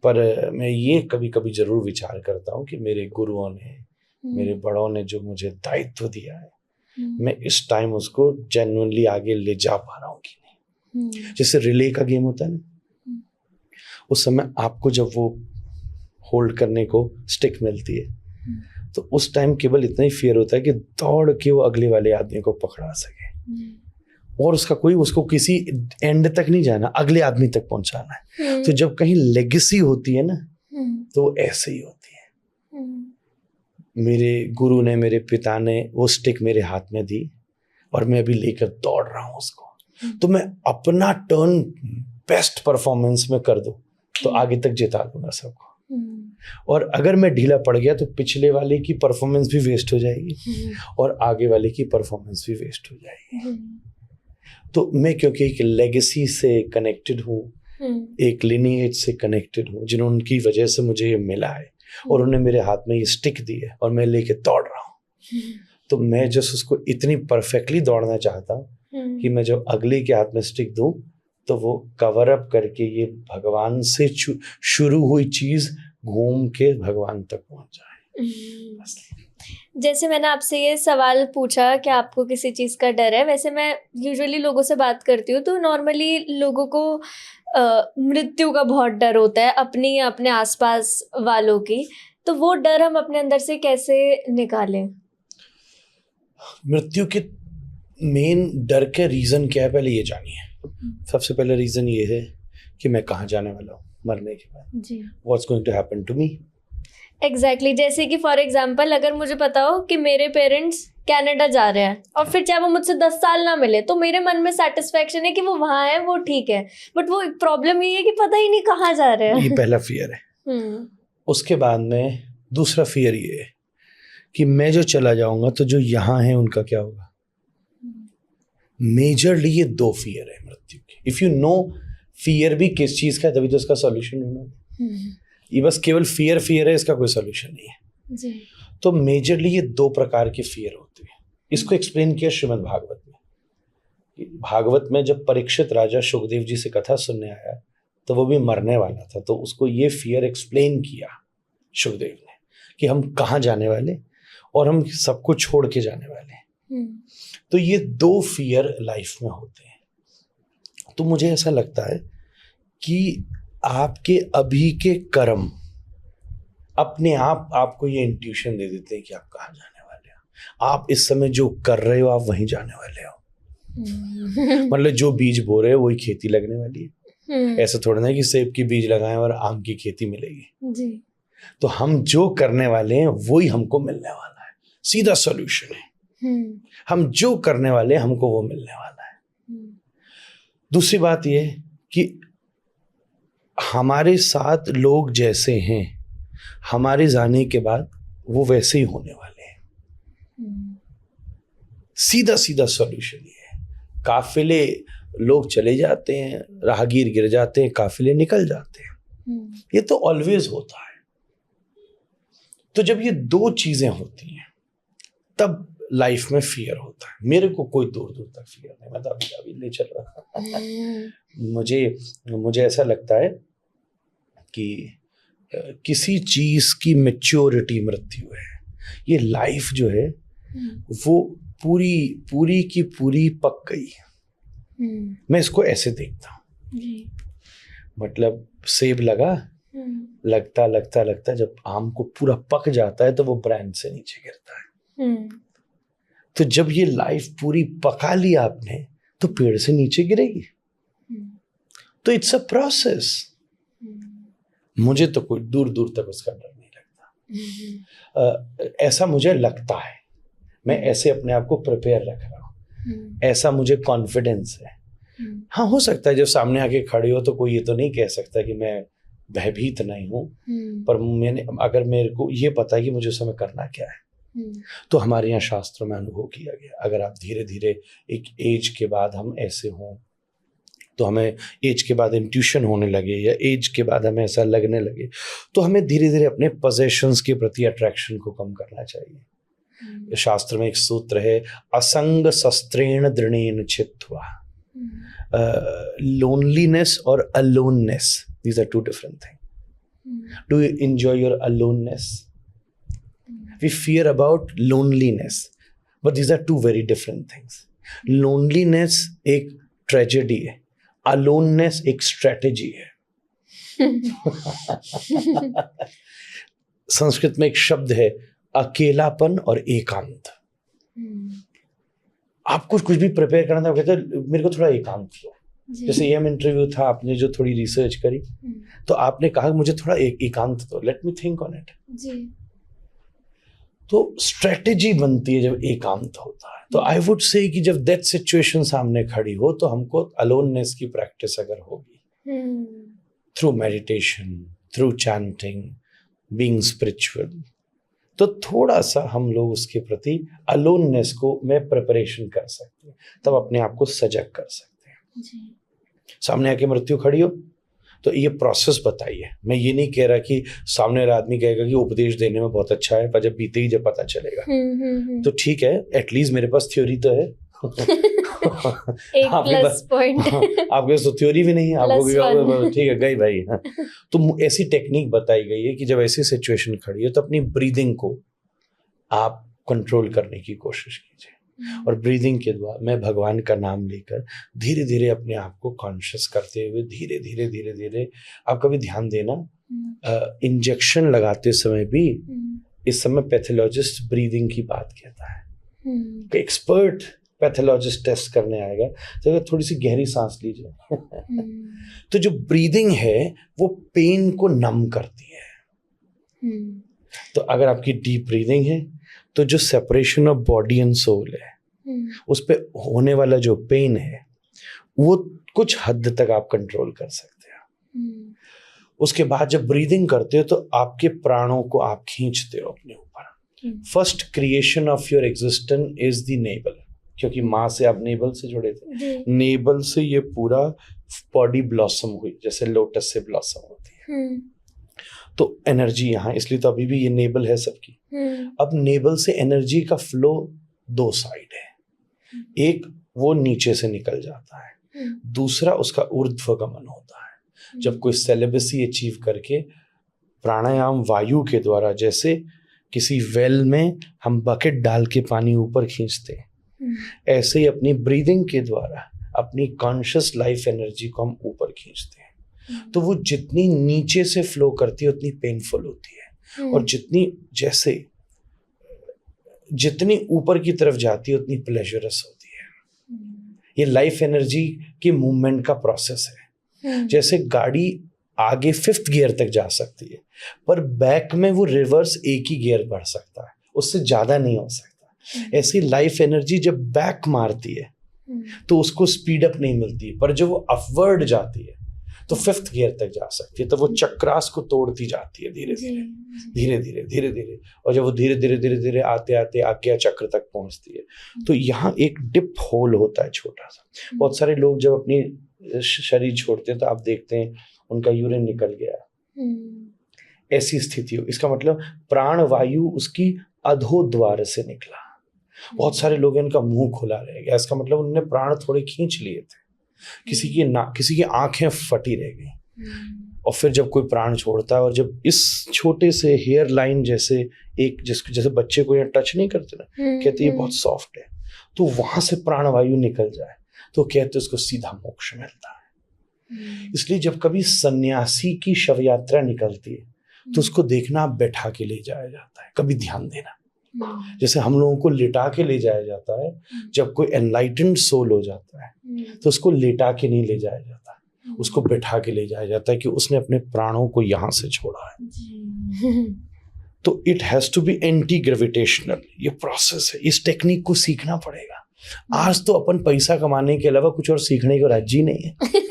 पर मैं ये कभी कभी जरूर विचार करता हूँ कि मेरे गुरुओं ने, मेरे बड़ों ने जो मुझे दायित्व दिया है, मैं इस टाइम उसको जेन्युइनली आगे ले जा पा रहा हूँ कि नहीं। जैसे रिले का गेम होता है ना, उस समय आपको जब वो होल्ड करने को स्टिक मिलती है तो उस टाइम केवल इतना ही फियर होता है कि दौड़ के वो अगले वाले आदमी को पकड़ा सके, और उसको किसी एंड तक नहीं जाना, अगले आदमी तक पहुंचाना है। तो जब कहीं लेगेसी होती है ना तो ऐसे ही होती है। मेरे गुरु ने, मेरे पिता ने वो स्टिक मेरे हाथ में दी और मैं अभी लेकर दौड़ रहा हूँ उसको, तो मैं अपना टर्न बेस्ट परफॉर्मेंस में कर दूं तो आगे तक जिता दूंगा सबको, और अगर मैं ढीला पड़ गया तो पिछले वाले की परफॉर्मेंस भी वेस्ट हो जाएगी और आगे वाले की परफॉर्मेंस भी वेस्ट हो जाएगी। तो मैं क्योंकि एक लेगेसी से कनेक्टेड हूँ, एक लिनिएज से कनेक्टेड हूँ, जिनकी वजह से मुझे ये मिला है, और उन्होंने मेरे हाथ में ये स्टिक दी है और मैं लेके दौड़ रहा हूँ, तो मैं जस्ट उसको इतनी परफेक्टली दौड़ना चाहता हूँ कि मैं जब अगले के हाथ में स्टिक दूं तो वो कवर अप करके ये भगवान से शुरू हुई चीज घूम के भगवान तक पहुंच जाए। जैसे मैंने आपसे ये सवाल पूछा कि आपको किसी चीज़ का डर है, वैसे मैं यूजुअली लोगों से बात करती हूँ तो नॉर्मली लोगों को मृत्यु का बहुत डर होता है, अपनी या अपने आसपास वालों की, तो वो डर हम अपने अंदर से कैसे निकालें? मृत्यु के मेन डर के रीज़न क्या है, पहले ये जानिए। सबसे पहले रीज़न ये है कि मैं कहाँ जाने वाला हूँ मरने के बाद, what's going to happen to me. Exactly, जैसे कि फॉर एग्जाम्पल अगर मुझे पता हो कि मेरे पेरेंट्स कनाडा जा रहे हैं और फिर चाहे वो मुझसे 10 साल ना मिले तो मेरे मन में सेटिस्फेक्शन है कि वो वहाँ है, वो ठीक है, बट वो प्रॉब्लम ये है कि पता ही नहीं कहाँ जा रहे हैं। ये पहला फियर है। उसके बाद में दूसरा फियर ये है कि मैं जो चला जाऊंगा तो जो यहाँ है उनका क्या होगा। मेजरली ये दो फियर है मृत्यु के। इफ यू नो फियर भी किस चीज का है तभी तो इसका सॉल्यूशन होना। ये बस केवल फियर है, इसका कोई सॉल्यूशन नहीं है जी। तो मेजरली ये दो प्रकार के फियर होते हैं। इसको एक्सप्लेन किया श्रीमद् भागवत में। भागवत में जब परीक्षित राजा शुकदेव जी से कथा सुनने आया तो वो भी मरने वाला था, तो उसको ये फियर एक्सप्लेन किया शुकदेव ने कि हम कहाँ जाने वाले और हम सबको छोड़ के जाने वाले हैं। तो ये 2 फियर लाइफ में होते हैं। तो मुझे ऐसा लगता है कि आपके अभी के कर्म अपने आप आपको ये इंट्यूशन दे देते हैं कि आप कहाँ जाने वाले हो। आप इस समय जो कर रहे हो आप वहीं जाने वाले हो। मतलब जो बीज बो रहे हो वही खेती लगने वाली है। ऐसा थोड़ा ना कि सेब की बीज लगाएं और आम की खेती मिलेगी जी। तो हम जो करने वाले हैं वही हमको मिलने वाला है, सीधा सॉल्यूशन है। हम जो करने वाले हैं हमको वो मिलने वाला है। दूसरी बात ये कि हमारे साथ लोग जैसे हैं हमारे जाने के बाद वो वैसे ही होने वाले हैं। सीधा सीधा सॉल्यूशन ये है। काफिले लोग चले जाते हैं, राहगीर गिर जाते हैं, काफिले निकल जाते हैं। ये तो ऑलवेज होता है। तो जब ये 2 चीजें होती हैं तब लाइफ में फियर होता है। मेरे को कोई दूर दूर तक फियर नहीं, मैं तो अभी ले चल रहा। मुझे ऐसा लगता है कि किसी चीज की मैच्योरिटी मृत्यु है। ये लाइफ जो है वो पूरी की पूरी पक गई। मैं इसको ऐसे देखता हूँ। मतलब सेब लगता जब आम को पूरा पक जाता है तो वो ब्रांच से नीचे गिरता है। तो जब ये लाइफ पूरी पका ली आपने तो पेड़ से नीचे गिरेगी। तो इट्स अ प्रोसेस। मुझे तो कोई दूर दूर तक उसका डर नहीं लगता। ऐसा मुझे लगता है, मैं ऐसे अपने आप को प्रिपेयर रख रहा हूँ, ऐसा मुझे कॉन्फिडेंस है। हाँ, हो सकता है जब सामने आके खड़े हो तो कोई ये तो नहीं कह सकता कि मैं भयभीत नहीं हूँ, पर अगर मेरे को ये पता है कि मुझे उस समय करना क्या है। तो हमारे यहाँ शास्त्रों में अनुभव किया गया, अगर आप धीरे धीरे एक एज के बाद हम ऐसे हों तो हमें एज के बाद इंट्यूशन होने लगे या एज के बाद हमें ऐसा लगने लगे तो हमें धीरे धीरे अपने पोजेशंस के प्रति अट्रैक्शन को कम करना चाहिए। शास्त्र में एक सूत्र है, असंग शस्त्रेण दृढ़ेन छित्त्वा। लोनलीनेस और aloneness, these are 2 different things. Do you enjoy your aloneness? We fear about loneliness, but these are 2 very different things. Loneliness एक ट्रेजेडी है, अलोननेस एक स्ट्रेटेजी है। संस्कृत में एक शब्द है अकेलापन और एकांत। आपको कुछ भी प्रिपेयर करना था, कहते मेरे को थोड़ा एकांत दो। जैसे ये इंटरव्यू था, आपने जो थोड़ी रिसर्च करी तो आपने कहा मुझे थोड़ा एकांत दो, let me think on it. तो स्ट्रेटेजी बनती है जब एकांत होता है। तो आई वुड से कि जब दैट सिचुएशन सामने खड़ी हो तो हमको अलोननेस की प्रैक्टिस अगर होगी through meditation, through chanting, being spiritual, तो थोड़ा सा हम लोग उसके प्रति अलोननेस को में प्रिपरेशन कर सकते हैं, तब अपने आप को सजग कर सकते हैं। सामने आके मृत्यु खड़ी हो तो ये प्रोसेस बताइए। मैं ये नहीं कह रहा कि सामने वाला आदमी कहेगा कि उपदेश देने में बहुत अच्छा है, पर जब बीते ही जब पता चलेगा तो ठीक है, एटलीस्ट मेरे पास थ्योरी तो है। एक प्लस पॉइंट। आपके पास तो थ्योरी भी नहीं है, आपको ठीक है गई भाई। तो ऐसी टेक्निक बताई गई है कि जब ऐसी सिचुएशन खड़ी है तो अपनी ब्रीदिंग को आप कंट्रोल करने की कोशिश कीजिए, और ब्रीदिंग के द्वारा मैं भगवान का नाम लेकर धीरे धीरे अपने आप को कॉन्शियस करते हुए धीरे धीरे धीरे धीरे आप कभी ध्यान देना, इंजेक्शन लगाते समय भी इस समय पैथोलॉजिस्ट ब्रीदिंग की बात कहता है। एक्सपर्ट पैथोलॉजिस्ट टेस्ट करने आएगा तो थोड़ी सी गहरी सांस लीजिए। तो जो ब्रीदिंग है वो पेन को नम करती है। तो अगर आपकी डीप ब्रीदिंग है तो जो separation of body and soul है उस पे होने वाला जो पेन है वो कुछ हद तक आप कंट्रोल कर सकते हैं। उसके बाद जब ब्रीदिंग करते हो तो आपके प्राणों को आप खींचते हो अपने ऊपर। First creation of your existence is the navel, क्योंकि माँ से आप नेबल से जुड़े थे। नेबल से ये पूरा बॉडी ब्लॉसम हुई, जैसे लोटस से ब्लॉसम होती है। तो एनर्जी यहाँ, इसलिए तो अभी भी ये नेबल है सबकी। अब नेबल से एनर्जी का फ्लो 2 साइड है, एक वो नीचे से निकल जाता है, दूसरा उसका ऊर्ध्वगमन होता है। जब कोई सेलिबसी अचीव करके प्राणायाम वायु के द्वारा, जैसे किसी वेल में हम बकेट डाल के पानी ऊपर खींचते हैं, ऐसे ही अपनी ब्रीदिंग के द्वारा अपनी कॉन्शियस लाइफ एनर्जी को हम ऊपर खींचते हैं। तो वो जितनी नीचे से फ्लो करती है उतनी पेनफुल होती है, और जितनी ऊपर की तरफ जाती है उतनी प्लेजरस होती है। ये लाइफ एनर्जी के मूवमेंट का प्रोसेस है। जैसे गाड़ी आगे 5th गियर तक जा सकती है, पर बैक में वो रिवर्स एक ही गियर बढ़ सकता है, उससे ज्यादा नहीं हो सकता। ऐसी लाइफ एनर्जी जब बैक मारती है तो उसको स्पीड अप नहीं मिलती है, पर जब वो अपवर्ड जाती है तो 5th गियर तक जा सकती है। तो वो चक्रास को तोड़ती जाती है धीरे धीरे, और जब वो धीरे धीरे आते आते आज्ञा चक्र तक पहुंचती है, तो यहाँ एक डिप होल होता है छोटा सा। बहुत सारे लोग जब अपनी शरीर छोड़ते हैं तो आप देखते हैं उनका यूरिन निकल गया, ऐसी स्थिति हो। इसका मतलब प्राण वायु उसकी अधोद्वार से निकला। बहुत सारे लोग इनका मुंह खुला रह गया, इसका मतलब उन्होंने प्राण थोड़े खींच लिए थे। किसी की आंखें फटी रह गई, और फिर जब कोई प्राण छोड़ता है, और जब इस छोटे से हेयर लाइन जैसे जैसे बच्चे को यहाँ टच नहीं करते ना, कहते ये बहुत सॉफ्ट है, तो वहां से प्राण वायु निकल जाए तो कहते उसको सीधा मोक्ष मिलता है। इसलिए जब कभी सन्यासी की शव यात्रा निकलती है तो उसको देखना बैठा के ले जाया जाता है, कभी ध्यान देना। जैसे हम लोगों को लिटा के ले जाया जाता है, जब कोई एनलाइटेंड सोल हो जाता है तो उसको लिटा के नहीं ले जाया जाता, उसको बैठा के ले जाया जाता है कि उसने अपने प्राणों को यहाँ से छोड़ा है। तो it has to be anti gravitational, ये प्रोसेस है। इस टेक्निक को सीखना पड़ेगा। आज तो अपन पैसा कमाने के अलावा कुछ और सीखने को राजी नहीं है।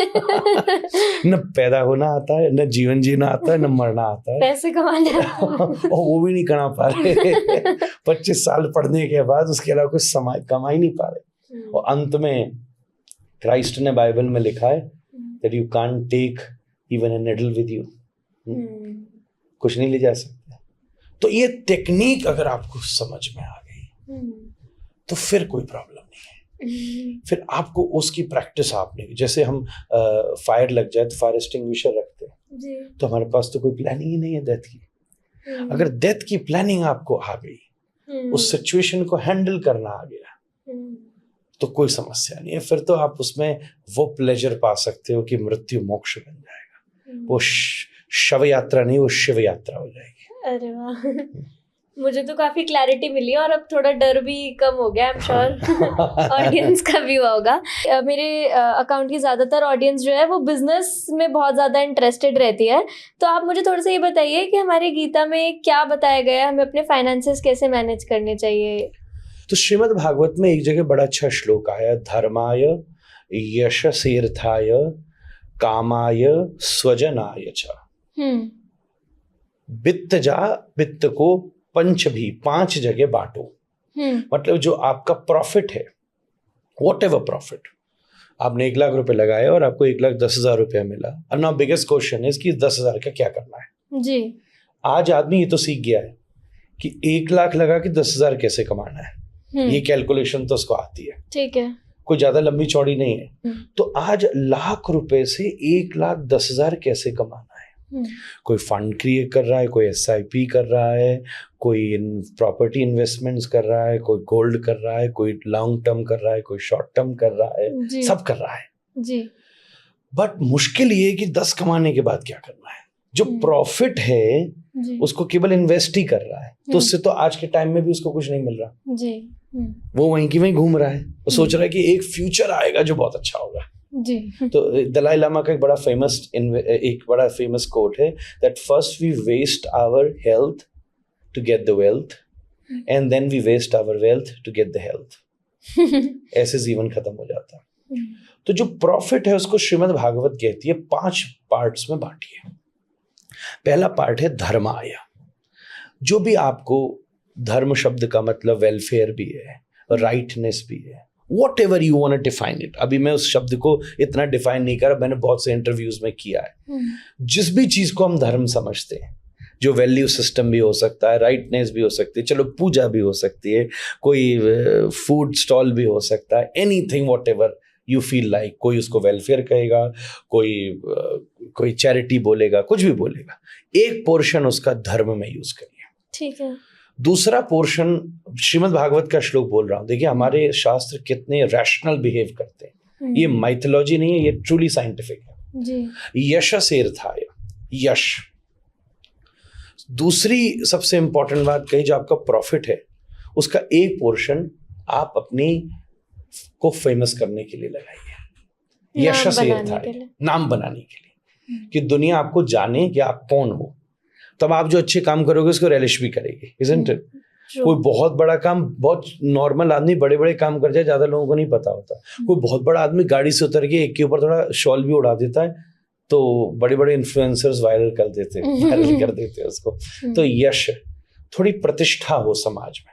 न पैदा होना आता है, न जीवन जीना आता है, न मरना आता है, पैसे कमाने और वो भी नहीं कमा पा रहे। 25 साल पढ़ने के बाद उसके अलावा कुछ कमा ही नहीं पा रहे। और अंत में क्राइस्ट ने बाइबल में लिखा है that you can't take even a needle with you, कुछ नहीं ले जा सकते। तो ये टेक्निक अगर आपको समझ में आ गई तो फिर कोई प्रॉब्लम नहीं है। फिर आपको उसकी प्रैक्टिस आपने, जैसे हम फायर लग जाए तो फायर एक्सटिंग्विशर रखते हैं, तो हमारे पास तो कोई प्लानिंग ही नहीं है डेथ की। अगर डेथ की प्लानिंग आपको आ गई, उस सिचुएशन को हैंडल करना आ गया, तो कोई समस्या नहीं है। फिर तो आप उसमें वो प्लेजर पा सकते हो कि मृत्यु मोक्ष बन जाएगा। वो शव यात्रा नहीं, वो शिव यात्रा हो जाएगी। अरे वाह, मुझे तो काफी क्लैरिटी मिली और अब थोड़ा डर भी कम हो गया। आई एम श्योर ऑडियंस का भी हुआ होगा। मेरे अकाउंट की ज्यादातर ऑडियंस जो है वो बिजनेस में बहुत ज्यादा इंटरेस्टेड रहती है। तो आप मुझे थोड़ा सा ये बताइए कि हमारे गीता में क्या बताया गया है, हमें अपने फाइनेंसेस कैसे मैनेज करने चाहिए। तो श्रीमद् भागवत में एक जगह बड़ा अच्छा श्लोक आया, धर्माय यशसेर्थाय कामाय स्वजनाय च। वित्त वित्त को भी 5 जगह बांटो। मतलब जो आपका प्रॉफिट है, वॉट एवर प्रॉफिट, आपने 1 लाख रुपए लगाए और आपको 1,10,000 रुपया मिला। और नाउ बिगेस्ट क्वेश्चन है कि 10,000 का क्या करना है जी। आज आदमी ये तो सीख गया है कि 1 लाख लगा के 10,000 कैसे कमाना है, ये कैलकुलेशन तो उसको आती है। ठीक है, कोई ज्यादा लंबी चौड़ी नहीं है। तो आज 1 लाख रुपए से 1,10,000 कैसे कमाना है। कोई फंड क्रिएट कर रहा है, कोई SIP कर रहा है, कोई प्रॉपर्टी इन्वेस्टमेंट्स कर रहा है, कोई गोल्ड कर रहा है, कोई लॉन्ग टर्म कर रहा है, कोई शॉर्ट टर्म कर रहा है, सब कर रहा है जी। बट मुश्किल ये है कि 10 कमाने के बाद क्या करना है। जो प्रॉफिट है उसको केवल इन्वेस्ट ही कर रहा है, तो उससे तो आज के टाइम में भी उसको कुछ नहीं मिल रहा जी। वो वहीं की वहीं घूम रहा है। वो सोच रहा है कि एक फ्यूचर आएगा जो बहुत अच्छा होगा जी। तो दलाई लामा का एक बड़ा फेमस कोट है that first we waste our health to get the wealth and then we waste our wealth to get the health। ऐसे जीवन खत्म हो जाता है। तो जो प्रॉफिट है उसको श्रीमद् भागवत कहती है 5 पार्ट्स में बांटिए। पहला पार्ट है धर्माय। जो भी आपको, धर्म शब्द का मतलब वेलफेयर भी है, राइटनेस भी है, whatever you want to define it. अभी मैं उस शब्द को इतना डिफाइन नहीं कर रहा, मैंने बहुत से इंटरव्यूज में किया है। जिस भी चीज को हम धर्म समझते हैं, जो वैल्यू सिस्टम भी हो सकता है, राइटनेस भी हो सकती है, चलो पूजा भी हो सकती है, कोई फूड स्टॉल भी हो सकता है, anything what ever you feel like. कोई उसको वेलफेयर कहेगा, कोई चैरिटी बोलेगा, कुछ भी बोलेगा, एक पोर्शन उसका धर्म में यूज करिए। ठीक है। दूसरा पोर्शन श्रीमद् भागवत का श्लोक बोल रहा हूं, देखिए हमारे शास्त्र कितने रैशनल बिहेव करते हैं, ये माइथोलॉजी नहीं है, ये ट्रूली साइंटिफिक है जी। यशसेर्थाय, यश। दूसरी सबसे इंपॉर्टेंट बात कही, जो आपका प्रॉफिट है उसका एक पोर्शन आप अपनी को फेमस करने के लिए लगाइए, यशसेर्थाय, नाम बनाने के लिए, कि दुनिया आपको जाने कि आप कौन हो। तब आप जो अच्छे काम करोगे उसको relish भी करेगी, isn't it? कोई बहुत बड़ा काम, बहुत नॉर्मल आदमी बड़े बड़े काम कर जाए, ज्यादा लोगों को नहीं पता होता। कोई बहुत बड़ा आदमी गाड़ी से उतर के एक के ऊपर थोड़ा शॉल भी उड़ा देता है, तो बड़े बड़े इन्फ्लुएंसर्स वायरल कर देते हैं उसको। तो यश, थोड़ी प्रतिष्ठा हो समाज में,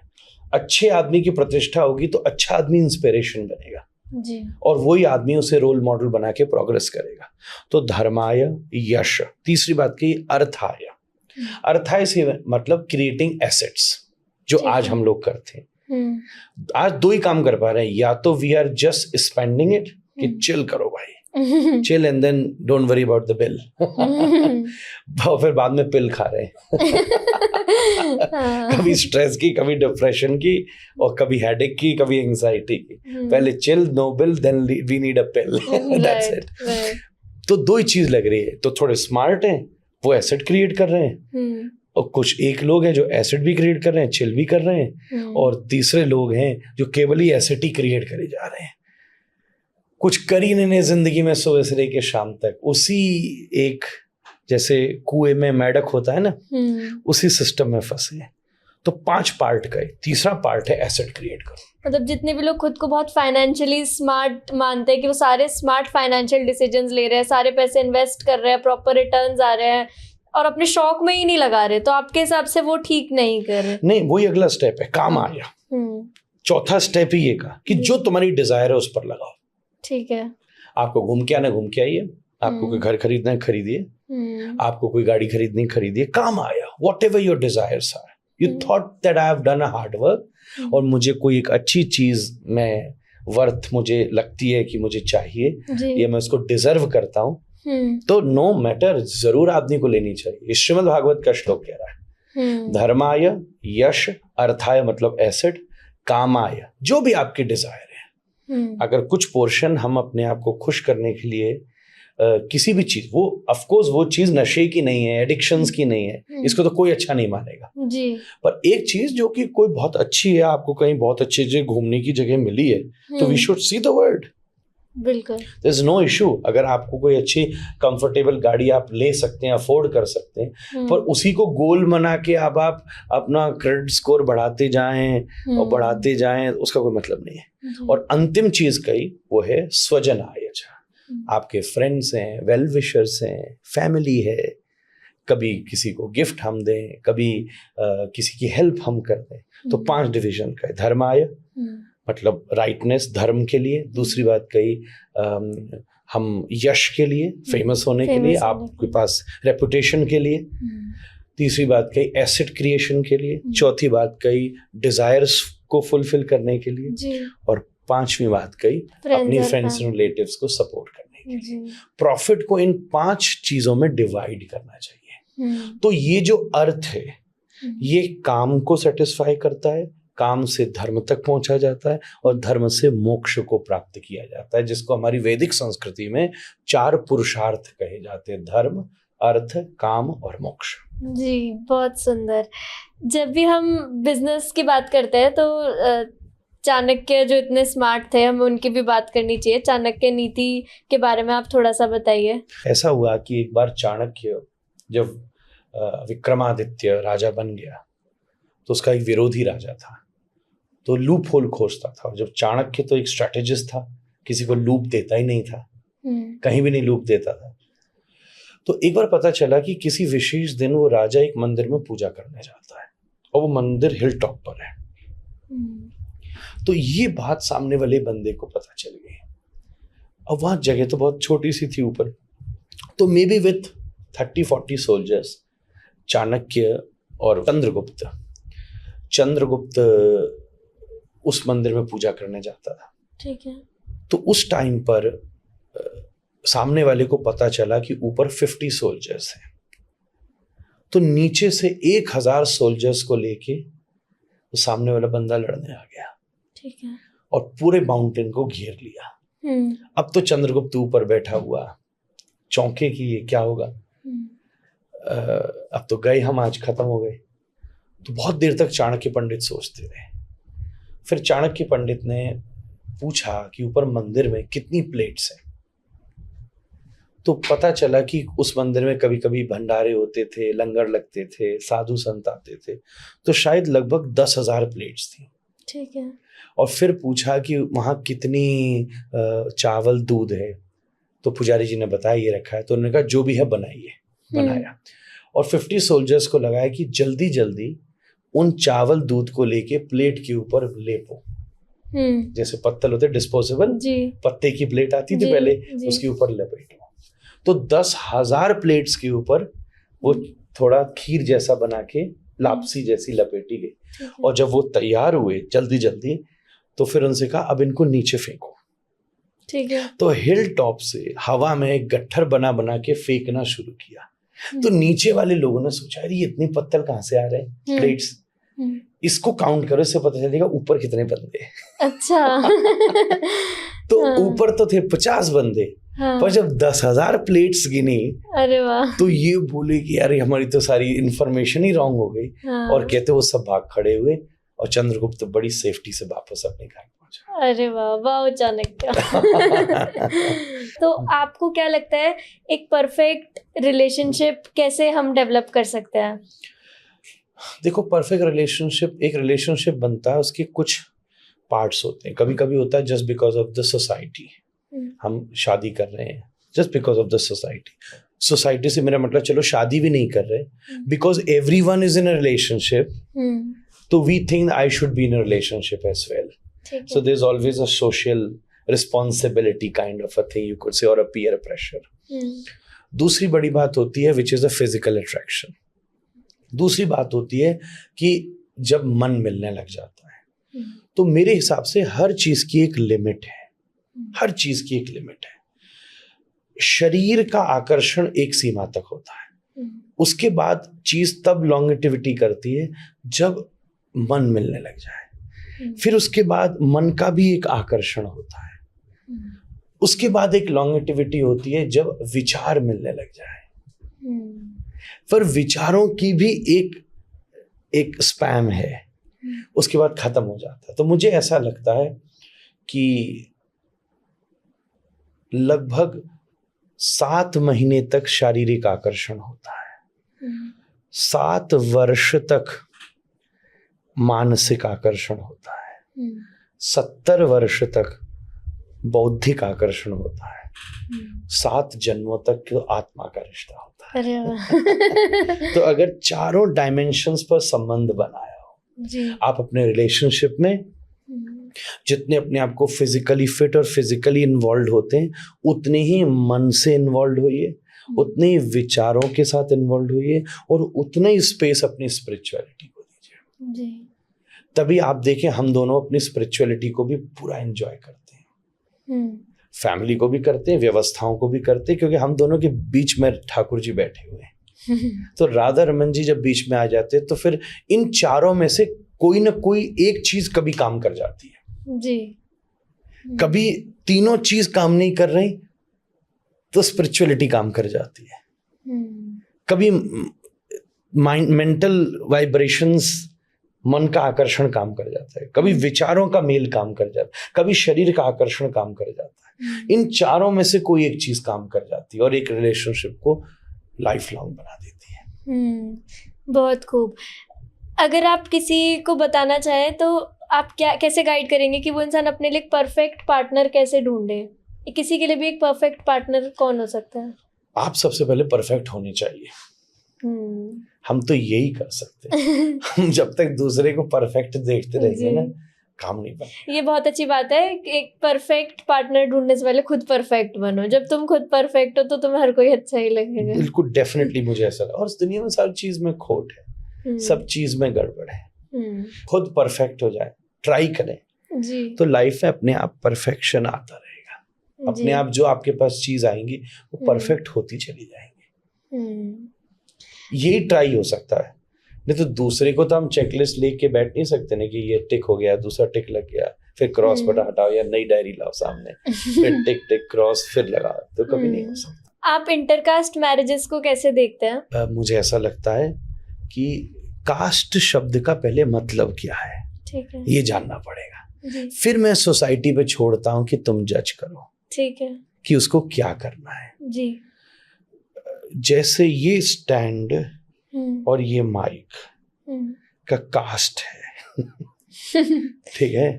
अच्छे आदमी की प्रतिष्ठा होगी तो अच्छा आदमी इंस्पिरेशन बनेगा जी। और वही आदमी उसे रोल मॉडल बना के प्रोग्रेस करेगा। तो धर्माय, यश। तीसरी बात की अर्थाय। अर्थाय से मतलब क्रिएटिंग एसेट्स, जो आज हम लोग करते हैं। आज दो ही काम कर पा रहे हैं, या तो we are just spending it, कि चिल करो भाई, chill and then don't worry about the bill, फिर बाद में पिल खा रहे हैं कभी स्ट्रेस की, कभी डिप्रेशन की, और कभी हेडेक की, कभी एंजाइटी की। पहले chill, no bill, then we need a pill, that's it. तो दो ही चीज लग रही है। तो थोड़े स्मार्ट हैं, वो एसेट क्रिएट कर रहे हैं, और कुछ एक लोग हैं जो एसेट भी क्रिएट कर रहे हैं, चिल भी कर रहे हैं, और तीसरे लोग हैं जो केवल ही एसेट ही क्रिएट करे जा रहे हैं, कुछ कर ही नहीं जिंदगी में सुबह से लेके शाम तक। उसी एक, जैसे कुएं में मेढक होता है ना, उसी सिस्टम में फंसे हैं। तो 5 पार्ट का, तीसरा पार्ट है एसेट क्रिएट करो। मतलब जितने भी लोग खुद को बहुत फाइनेंशियली स्मार्ट मानते हैं कि वो सारे स्मार्ट फाइनेंशियल डिसीजंस ले रहे हैं, सारे पैसे इन्वेस्ट कर रहे हैं, प्रॉपर रिटर्न्स आ रहे हैं, और अपने शौक में ही नहीं लगा रहे, तो आपके हिसाब से वो ठीक नहीं कर रहे। नहीं, वही अगला स्टेप है, काम आ गया। चौथा स्टेप ही ये का कि जो तुम्हारी डिजायर है उस पर लगाओ। ठीक है, आपको घूम के आना, घूम के आइए, आपको कोई घर खरीदना है, खरीदिए, आपको कोई गाड़ी खरीदनी, खरीदिए, काम आया। Whatever your desires are, you thought that I have done a hard work, और मुझे कोई एक अच्छी चीज में वर्थ मुझे लगती है कि मुझे चाहिए, ये मैं उसको डिजर्व करता हूँ, तो नो मैटर, जरूर आदमी को लेनी चाहिए। श्रीमद् भागवत का श्लोक कह रहा है, धर्माय, यश, अर्थाय मतलब एसेट, कामाय जो भी आपके डिजायर है, अगर कुछ पोर्शन हम अपने आप को खुश करने के लिए किसी भी चीज, वो ऑफ कोर्स वो चीज नशे की नहीं है, एडिक्शंस की नहीं है, इसको तो कोई अच्छा नहीं मानेगा जी। पर एक चीज जो कि कोई बहुत अच्छी है, आपको कहीं बहुत अच्छी जगह घूमने की जगह मिली है, तो we should see the world. बिल्कुल, देयर इज नो इशू। अगर आपको कोई अच्छी कंफर्टेबल गाड़ी आप ले सकते हैं, अफोर्ड कर सकते हैं, पर उसी को गोल बना के अब आप अपना क्रेडिट स्कोर बढ़ाते जाएं और बढ़ाते जाएं, उसका कोई मतलब नहीं है। और अंतिम चीज कही वो है स्वजन आयज। आपके फ्रेंड्स हैं, वेल विशर्स हैं, फैमिली है, कभी किसी को गिफ्ट हम दें, कभी किसी की हेल्प हम कर दें। तो 5 डिविजन का है। धर्माय मतलब राइटनेस, धर्म के लिए। दूसरी बात कही हम यश के लिए, फेमस होने के लिए, आपके पास रेपुटेशन के लिए। तीसरी बात कही एसेट क्रिएशन के लिए। चौथी बात कही डिजायर्स को फुलफिल करने के लिए। और 5वीं बात कही अपनी फ्रेंड्स एंड रिलेटिव्स को सपोर्ट करने के लिए। प्रॉफिट को इन 5 चीजों में डिवाइड करना चाहिए। तो ये जो अर्थ है, ये काम को सेटिस्फाई करता है, काम से धर्म तक पहुंचा जाता है, और धर्म से मोक्ष को प्राप्त किया जाता है, जिसको हमारी वैदिक संस्कृति में 4 पुरुषार्थ कहे जाते हैं, धर्म, अर्थ, काम और मोक्ष। जी, बहुत सुंदर। जब भी हम बिजनेस की बात करते हैं तो चाणक्य जो इतने स्मार्ट थे, हमें उनकी भी बात करनी चाहिए। चाणक्य नीति के बारे में आप थोड़ा सा बताइए। ऐसा हुआ कि एक बार चाणक्य जब विक्रमादित्य राजा बन गया, तो उसका एक विरोधी राजा था, तो लूप होल खोजता था। जब चाणक्य तो एक स्ट्रैटेजिस्ट था, किसी को लूप देता ही नहीं था, कहीं भी नहीं लूप देता था। तो एक बार पता चला कि किसी विशेष दिन वो राजा एक मंदिर में पूजा करने जाता है, और वो मंदिर हिल टॉप पर है। तो ये बात सामने वाले बंदे को पता चल गई। अब वहां जगह तो बहुत छोटी सी थी ऊपर, तो may be with 30-40 soldiers Chanakya और चंद्रगुप्त उस मंदिर में पूजा करने जाता था। ठीक है। तो उस टाइम पर सामने वाले को पता चला कि ऊपर 50 सोल्जर्स हैं, तो नीचे से 1000 सोल्जर्स को लेके तो सामने वाला बंदा लड़ने आ गया, ठीक है, और पूरे माउंटेन को घेर लिया। अब तो चंद्रगुप्त ऊपर बैठा हुआ, चौंके कि ये क्या होगा, अब तो गए हम, आज खत्म हो गए। तो बहुत देर तक चाणक्य पंडित सोचते रहे। फिर चाणक्य पंडित ने पूछा कि ऊपर मंदिर में कितनी प्लेट्स हैं। तो पता चला कि उस मंदिर में कभी कभी भंडारे होते थे, लंगर लगते थे, साधु संत आते थे, तो शायद लगभग 10,000 प्लेट्स थी। ठीक है। और फिर पूछा कि वहाँ कितनी चावल दूध है, तो पुजारी जी ने बताया ये रखा है। तो उन्होंने कहा जो भी है बनाइए, बनाया। और 50 सोल्जर्स को लगाया कि जल्दी जल्दी उन चावल दूध को लेके प्लेट के ऊपर लेपो। जैसे पत्तल होते डिस्पोजेबल, पत्ते की प्लेट आती थी पहले, उसके ऊपर लपेटो। तो 10,000 प्लेट्स के ऊपर वो थोड़ा खीर जैसा बना के लापसी जैसी लपेटी गई। और जब वो तैयार हुए जल्दी जल्दी, तो फिर उनसे कहा अब इनको नीचे फेंको। ठीक है। तो हिल टॉप से हवा में एक गट्ठर बना बना के फेंकना शुरू किया। तो नीचे वाले लोगों ने सोचा अरे ये इतनी पत्तल कहाँ से आ रहे हैं, प्लेट्स, इसको काउंट करो, इससे पता चलेगा ऊपर कितने बंदे। अच्छा। तो ऊपर तो थे 50 बंदे, पर जब 10,000 प्लेट्स गिनी, अरे वाह, तो ये बोले कि यार हमारी तो सारी इंफॉर्मेशन ही रॉन्ग हो गई। और कहते वो सब भाग खड़े हुए और चंद्रगुप्त बड़ी सेफ्टी से वापस अपने घर पहुंचा। अरे वाह, वाह चाणक्य। तो आपको क्या लगता है एक परफेक्ट रिलेशनशिप कैसे हम डेवलप कर सकते हैं? देखो, परफेक्ट रिलेशनशिप, एक रिलेशनशिप बनता है, उसके कुछ पार्ट्स होते हैं। कभी कभी होता है just because of the society, हम शादी कर रहे हैं just because of the society. Society से मेरा मतलब चलो शादी भी नहीं कर रहे, because everyone is in a relationship, तो we think I should be in a relationship as well. So there's always a social responsibility kind of a thing you could say, or a peer pressure. दूसरी बड़ी बात होती है which is a physical attraction. दूसरी बात होती है कि जब मन मिलने लग जाता है, तो मेरे हिसाब से हर चीज की एक लिमिट है, हर चीज की एक लिमिट है। शरीर का आकर्षण एक सीमा तक होता है, उसके बाद चीज तब लॉन्गेटिविटी करती है जब मन मिलने लग जाए। फिर उसके बाद मन का भी एक आकर्षण होता है, उसके बाद एक लॉन्गेटिविटी होती है जब विचार मिलने लग जाए। पर विचारों की भी एक स्पैम है, उसके बाद खत्म हो जाता है। तो मुझे ऐसा लगता है कि लगभग 7 महीने तक शारीरिक आकर्षण होता है, 7 वर्ष तक मानसिक आकर्षण होता है, 70 वर्ष तक बौद्धिक आकर्षण होता है, 7 जन्मों तक तो आत्मा का रिश्ता होता है। तो अगर चारों डायमेंशंस पर संबंध बनाया हो, आप अपने रिलेशनशिप में जितने अपने आप को फिजिकली फिट और फिजिकली इन्वॉल्व होते हैं, उतने ही मन से इन्वॉल्व होइए, उतने ही विचारों के साथ इन्वॉल्व होइए, और उतना ही स्पेस अपनी स्पिरिचुअलिटी को दीजिए। तभी आप देखें हम दोनों अपनी स्पिरिचुअलिटी को भी पूरा एंजॉय करते हैं, फैमिली को भी करते हैं, व्यवस्थाओं को भी करते हैं, क्योंकि हम दोनों के बीच में ठाकुर जी बैठे हुए हैं। तो राधा रमन जी जब बीच में आ जाते हैं, तो फिर इन चारों में से कोई ना कोई एक चीज कभी काम कर जाती है जी। कभी तीनों चीज काम नहीं कर रही तो स्पिरिचुअलिटी काम कर जाती है। कभी मेंटल वाइब्रेशंस, मन का आकर्षण काम कर जाता है, कभी विचारों का मेल काम कर जाता है, कभी शरीर का आकर्षण काम कर जाता है। इन चारों में से कोई एक चीज काम कर जाती है और एक रिलेशनशिप को लाइफ लॉन्ग बना देती है। बहुत खूब। अगर आप किसी को बताना चाहें तो आप कैसे गाइड करेंगे कि वो इंसान अपने लिए एक परफेक्ट पार्टनर कैसे ढूंढे? किसी के लिए भी एक परफेक्ट पार्टनर कौन हो सकता है? आप सबसे पहले परफेक्ट होने चाहिए। हम तो यही कर सकते हैं। हम जब तक दूसरे को परफेक्ट देखते रहेंगे ना, काम नहीं बनेगा। ये बहुत अच्छी बात है, एक परफेक्ट पार्टनर ढूंढने से पहले खुद परफेक्ट बनो। जब तुम खुद परफेक्ट हो तो तुम्हें हर कोई अच्छा ही लगेगा। बिल्कुल, डेफिनेटली मुझे ऐसा लगा। और इस दुनिया में हर चीज में खोट है, सब चीज में गड़बड़ है। खुद परफेक्ट हो जाए, ट्राई करें जी, तो लाइफ में अपने आप परफेक्शन आता रहेगा। अपने आप जो आपके पास चीज आएंगी वो परफेक्ट होती चली जाएंगी। यही ट्राई हो सकता है, नहीं तो दूसरे को तो हम चेकलिस्ट लेके बैठ नहीं सकते ना कि ये टिक हो गया, दूसरा टिक लग गया, फिर क्रॉस बटन हटाओ या नई डायरी लाओ सामने, फिर टिक टिक क्रॉस फिर लगाओ, तो कभी नहीं हो सकता। आप इंटरकास्ट मैरिजेस को कैसे देखते हैं? मुझे ऐसा लगता है कि कास्ट शब्द का पहले मतलब क्या है, ठीक है, ये जानना पड़ेगा, फिर मैं सोसाइटी पे छोड़ता हूँ कि तुम जज करो, ठीक है, कि उसको क्या करना है जी। जैसे ये स्टैंड और ये माइक का कास्ट है ठीक है,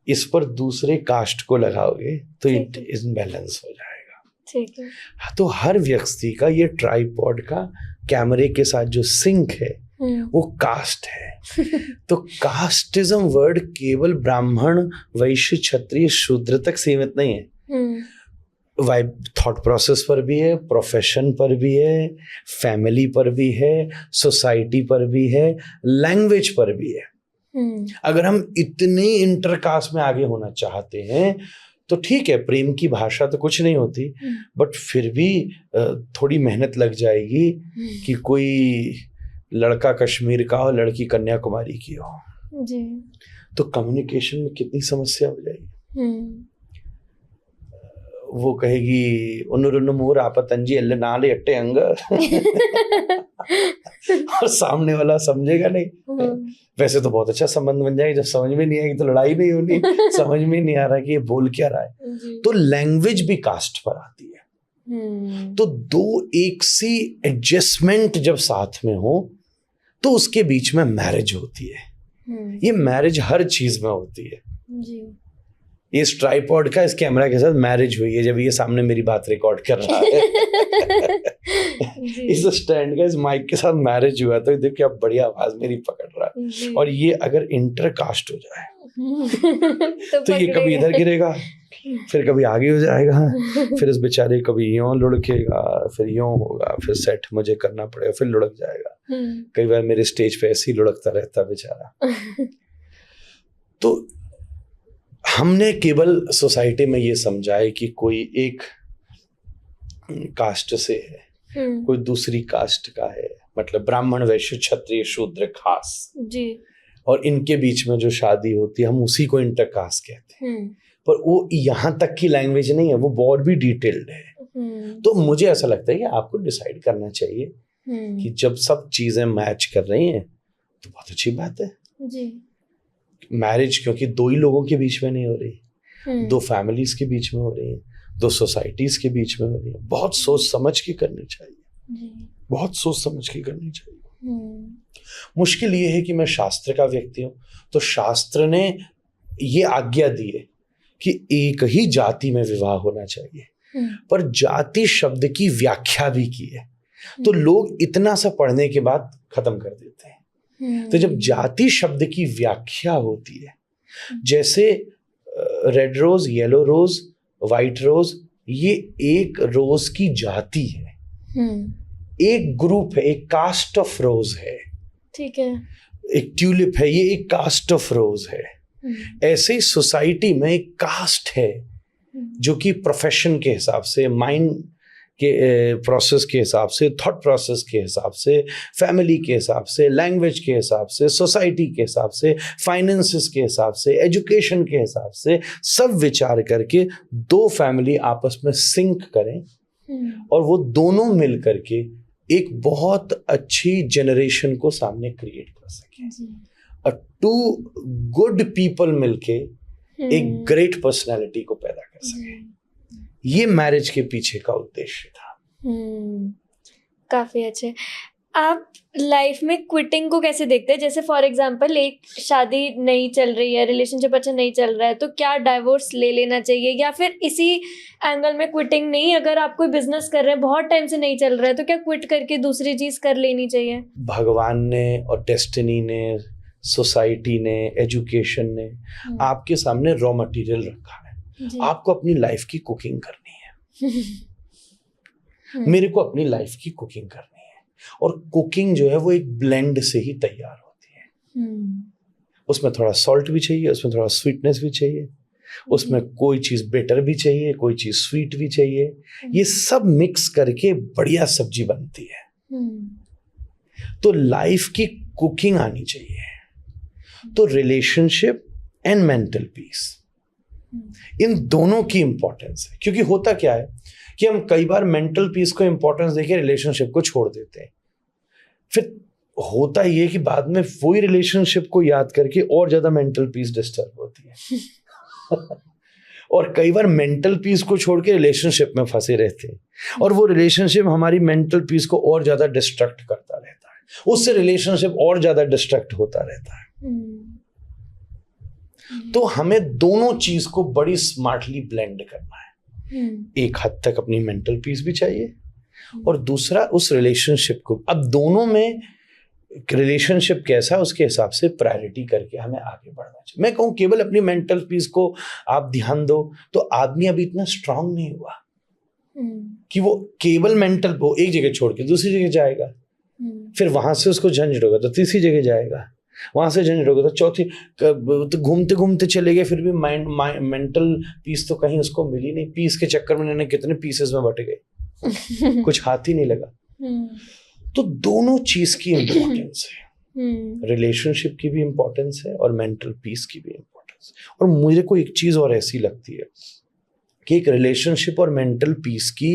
इस पर दूसरे कास्ट को लगाओगे तो इट इम्बैलेंस हो जाएगा, ठीक है। तो हर व्यक्ति का ये ट्राइपॉड का कैमरे के साथ जो सिंक है वो कास्ट है। तो कास्टिज्म वर्ड केवल ब्राह्मण, वैश्य, क्षत्रिय, शूद्र तक सीमित नहीं है, वाइब थॉट प्रोसेस पर भी है, प्रोफेशन पर भी है, फैमिली पर भी है, सोसाइटी पर भी है, लैंग्वेज पर भी है। अगर हम इतने इंटरकास्ट में आगे होना चाहते हैं तो ठीक है, प्रेम की भाषा तो कुछ नहीं होती, बट फिर भी थोड़ी मेहनत लग जाएगी कि कोई लड़का कश्मीर का हो, लड़की कन्याकुमारी की हो जी। तो कम्युनिकेशन में कितनी समस्या हो जाएगी। वो कहेगी उन्नुरुन्नु मूर आपतंजी अल्ले नाले अट्टे अंग और सामने वाला समझेगा नहीं। वैसे तो बहुत अच्छा संबंध बन जाएगा, जब समझ में नहीं आएगी तो लड़ाई नहीं होनी, समझ में नहीं आ रहा कि ये बोल क्या रहा है। तो लैंग्वेज भी कास्ट पर आती है। तो दो एक सी एडजस्टमेंट जब साथ में हो तो उसके बीच में मैरिज होती है। ये मैरिज हर चीज में होती है जी। इस ट्राइपॉड का इस कैमरा के साथ मैरिज हुई है जब ये सामने मेरी बात रिकॉर्ड कर रहा है इस स्टैंड का इस माइक के साथ मैरिज हुआ, तो देखिए अब बढ़िया आवाज मेरी पकड़ रहा है। और ये अगर इंटरकास्ट हो जाए तो ये कभी इधर गिरेगा, फिर कभी आगे हो जाएगा, फिर इस बेचारे कभी यूं लुढ़केगा, फिर यूं होगा, फिर सेट मुझे करना पड़ेगा, फिर लुढ़क जाएगा। कई बार मेरे स्टेज पे ऐसे ही लुढ़कता रहता बेचारा। तो हमने केवल सोसाइटी में ये समझा है कि कोई एक कास्ट से है, कोई दूसरी कास्ट का है, मतलब ब्राह्मण, वैश्य, क्षत्रिय, शूद्र खास जी, और इनके बीच में जो शादी होती है हम उसी को इंटरकास्ट कहते हैं। पर वो यहाँ तक की लैंग्वेज नहीं है, वो बहुत भी डिटेल्ड है। तो मुझे ऐसा लगता है कि आपको डिसाइड करना चाहिए कि जब सब चीजें मैच कर रही हैं तो बहुत अच्छी बात है जी। मैरिज क्योंकि दो ही लोगों के बीच में नहीं हो रही, दो फैमिलीज के बीच में हो रही है, दो सोसाइटीज के बीच में हो रही है। बहुत सोच समझ के करनी चाहिए, बहुत सोच समझ के करनी चाहिए। मुश्किल ये है कि मैं शास्त्र का व्यक्ति हूँ, तो शास्त्र ने ये आज्ञा दी है कि एक ही जाति में विवाह होना चाहिए, पर जाति शब्द की व्याख्या भी की है। तो लोग इतना सा पढ़ने के बाद खत्म कर देते हैं। तो जब जाति शब्द की व्याख्या होती है, जैसे रेड रोज, येलो रोज, व्हाइट रोज, ये एक रोज की जाति है, एक ग्रुप है, एक कास्ट ऑफ रोज है, ठीक है। एक ट्यूलिप है, ये एक कास्ट ऑफ रोज है। ऐसे ही सोसाइटी में एक कास्ट है जो कि प्रोफेशन के हिसाब से, माइंड के प्रोसेस के हिसाब से, थॉट प्रोसेस के हिसाब से, फैमिली के हिसाब से, लैंग्वेज के हिसाब से, सोसाइटी के हिसाब से, फाइनेंसेस के हिसाब से, एजुकेशन के हिसाब से, सब विचार करके दो फैमिली आपस में सिंक करें और वो दोनों मिल करके एक बहुत अच्छी जनरेशन को सामने क्रिएट कर सके। टू गुड पीपल मिलके एक ग्रेट पर्सनैलिटी को पैदा कर सके। ये मैरिज के पीछे का उद्देश्य था। काफी अच्छे। आप लाइफ में क्विटिंग को कैसे देखते हैं? जैसे फॉर एग्जांपल एक शादी नहीं चल रही है, रिलेशनशिप अच्छा नहीं चल रहा है, तो क्या डाइवोर्स ले लेना चाहिए, या फिर इसी एंगल में क्विटिंग नहीं, अगर आप कोई बिजनेस कर रहे हैं बहुत टाइम से नहीं चल रहा है तो क्या क्विट करके दूसरी चीज कर लेनी चाहिए? भगवान ने और डेस्टिनी ने, सोसाइटी ने, एजुकेशन ने आपके सामने रॉ मटेरियल रखा है। आपको अपनी लाइफ की कुकिंग करनी है, मेरे को अपनी लाइफ की कुकिंग करनी है, और कुकिंग जो है वो एक ब्लेंड से ही तैयार होती है। उसमें थोड़ा सॉल्ट भी चाहिए, उसमें थोड़ा स्वीटनेस भी चाहिए, उसमें कोई चीज बिटर भी चाहिए, कोई चीज स्वीट भी चाहिए। ये सब मिक्स करके बढ़िया सब्जी बनती है। तो लाइफ की कुकिंग आनी चाहिए। तो रिलेशनशिप एंड मेंटल पीस, इन दोनों की इंपॉर्टेंस है। क्योंकि होता क्या है कि हम कई बार मेंटल पीस को इंपॉर्टेंस देके रिलेशनशिप को छोड़ देते हैं। फिर होता ये कि बाद में वही रिलेशनशिप को याद करके और ज्यादा मेंटल पीस डिस्टर्ब होती है। और कई बार मेंटल पीस को छोड़ के रिलेशनशिप में फंसे रहते हैं, और वो रिलेशनशिप हमारी मेंटल पीस को और ज्यादा डिस्ट्रैक्ट करता रहता है, उससे रिलेशनशिप और ज्यादा डिस्ट्रैक्ट होता रहता है। तो हमें दोनों चीज को बड़ी स्मार्टली ब्लेंड करना है। एक हद तक अपनी मेंटल पीस भी चाहिए, और दूसरा उस रिलेशनशिप को, अब दोनों में रिलेशनशिप कैसा है उसके हिसाब से प्रायोरिटी करके हमें आगे बढ़ना चाहिए। मैं कहूँ केवल अपनी मेंटल पीस को आप ध्यान दो तो आदमी अभी इतना स्ट्रांग नहीं हुआ कि वो केवल मेंटल को एक जगह छोड़ के दूसरी जगह जाएगा, फिर वहां से उसको झंझट होगा तो तीसरी जगह जाएगा, वहां से झंझट होगा तो चौथी, तो घूमते घूमते चले गए, फिर भी मेंटल पीस तो कहीं उसको मिली नहीं। पीस के चक्कर में उन्होंने कितने पीसेस में बट गए, कुछ हाथ ही नहीं लगा। तो दोनों चीज की इंपॉर्टेंस है, रिलेशनशिप की भी इंपॉर्टेंस है और मेंटल पीस की भी इंपॉर्टेंस है। और मुझे को एक चीज और ऐसी लगती है कि एक रिलेशनशिप और मेंटल पीस की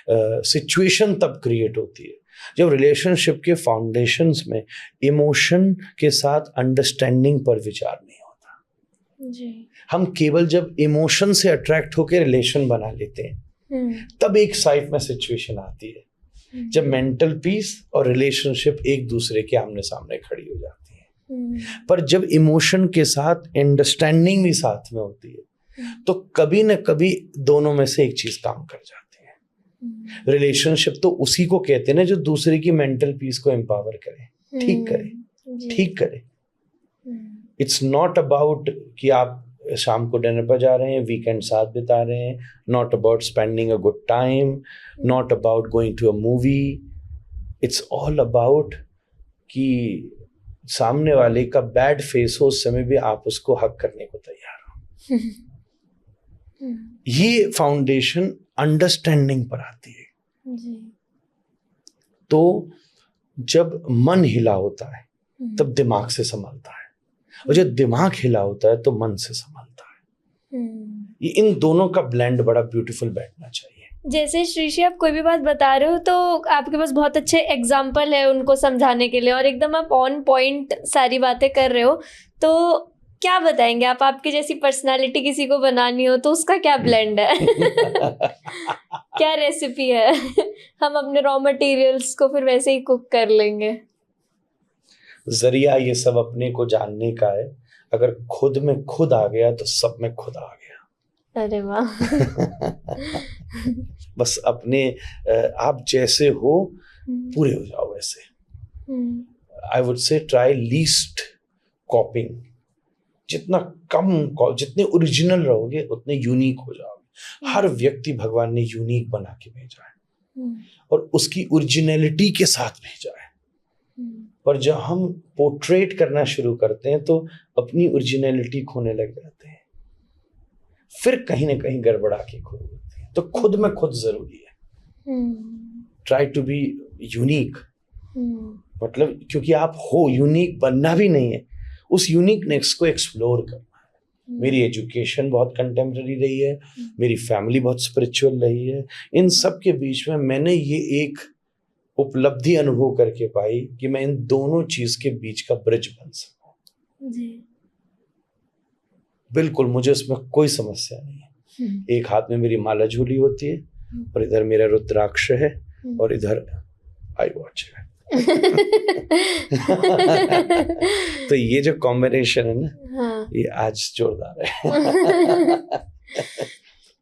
सिचुएशन तब क्रिएट होती है जब रिलेशनशिप के फाउंडेशंस में इमोशन के साथ अंडरस्टैंडिंग पर विचार नहीं होता जी। हम केवल जब इमोशन से अट्रैक्ट होकर रिलेशन बना लेते हैं तब एक साइड में सिचुएशन आती है जब मेंटल पीस और रिलेशनशिप एक दूसरे के आमने सामने खड़ी हो जाती है। पर जब इमोशन के साथ अंडरस्टैंडिंग भी साथ में होती है तो कभी न कभी दोनों में से एक चीज काम कर जाती है। रिलेशनशिप तो उसी को कहते हैं ना जो दूसरे की मेंटल पीस को एम्पावर करे, ठीक करे। इट्स नॉट अबाउट कि आप शाम को डिनर पर जा रहे हैं, वीकेंड साथ बिता रहे हैं, not about spending a good time, not about going to a movie. It's all about कि सामने वाले का बैड फेस हो उस समय भी आप उसको हक करने को तैयार हो। ये फाउंडेशन अंडरस्टैंडिंग पर आती है जी। तो जब मन हिला होता है तब दिमाग से संभलता है, और जब दिमाग हिला होता है तो मन से संभलता है। ये इन दोनों का ब्लेंड बड़ा ब्यूटीफुल बैठना चाहिए। जैसे श्रीशी आप कोई भी बात बता रहे हो तो आपके पास बहुत अच्छे एग्जाम्पल है उनको समझाने के लिए, और एकदम आप ऑन पॉइंट सारी बातें कर रहे हो। तो क्या बताएंगे आप, आपकी जैसी पर्सनालिटी किसी को बनानी हो तो उसका क्या ब्लेंड है? क्या रेसिपी है? हम अपने रॉ मटेरियल्स को फिर वैसे ही कुक कर लेंगे। जरिया ये सब अपने को जानने का है, अगर खुद में खुद आ गया तो सब में खुद आ गया। अरे वाह। बस अपने आप जैसे हो पूरे हो जाओ वैसे। I would say try least कॉपिंग, जितना कम, जितने ओरिजिनल रहोगे उतने यूनिक हो जाओगे। हर व्यक्ति भगवान ने यूनिक बना के भेजा है और उसकी ओरिजिनलिटी के साथ भेजा है। पर जब हम पोर्ट्रेट करना शुरू करते हैं तो अपनी ओरिजिनलिटी खोने लग जाते हैं, फिर कहीं ना कहीं गड़बड़ा के खो होती है। तो खुद में खुद जरूरी है। ट्राई टू बी यूनिक, मतलब क्योंकि आप हो, यूनिक बनना भी नहीं है, उस यूनिकनेस को एक्सप्लोर करना है। मेरी एजुकेशन बहुत कंटेम्प्रेरी रही है, मेरी फैमिली बहुत स्पिरिचुअल रही है। इन सब के बीच में मैंने ये एक उपलब्धि अनुभव करके पाई कि मैं इन दोनों चीज के बीच का ब्रिज बन सकूं जी। बिल्कुल, मुझे उसमें कोई समस्या नहीं है। एक हाथ में मेरी माला झूली होती है और इधर मेरा रुद्राक्ष है और इधर आई वॉच है। तो ये जो कॉम्बिनेशन है ना, हाँ। ये आज जोरदार है।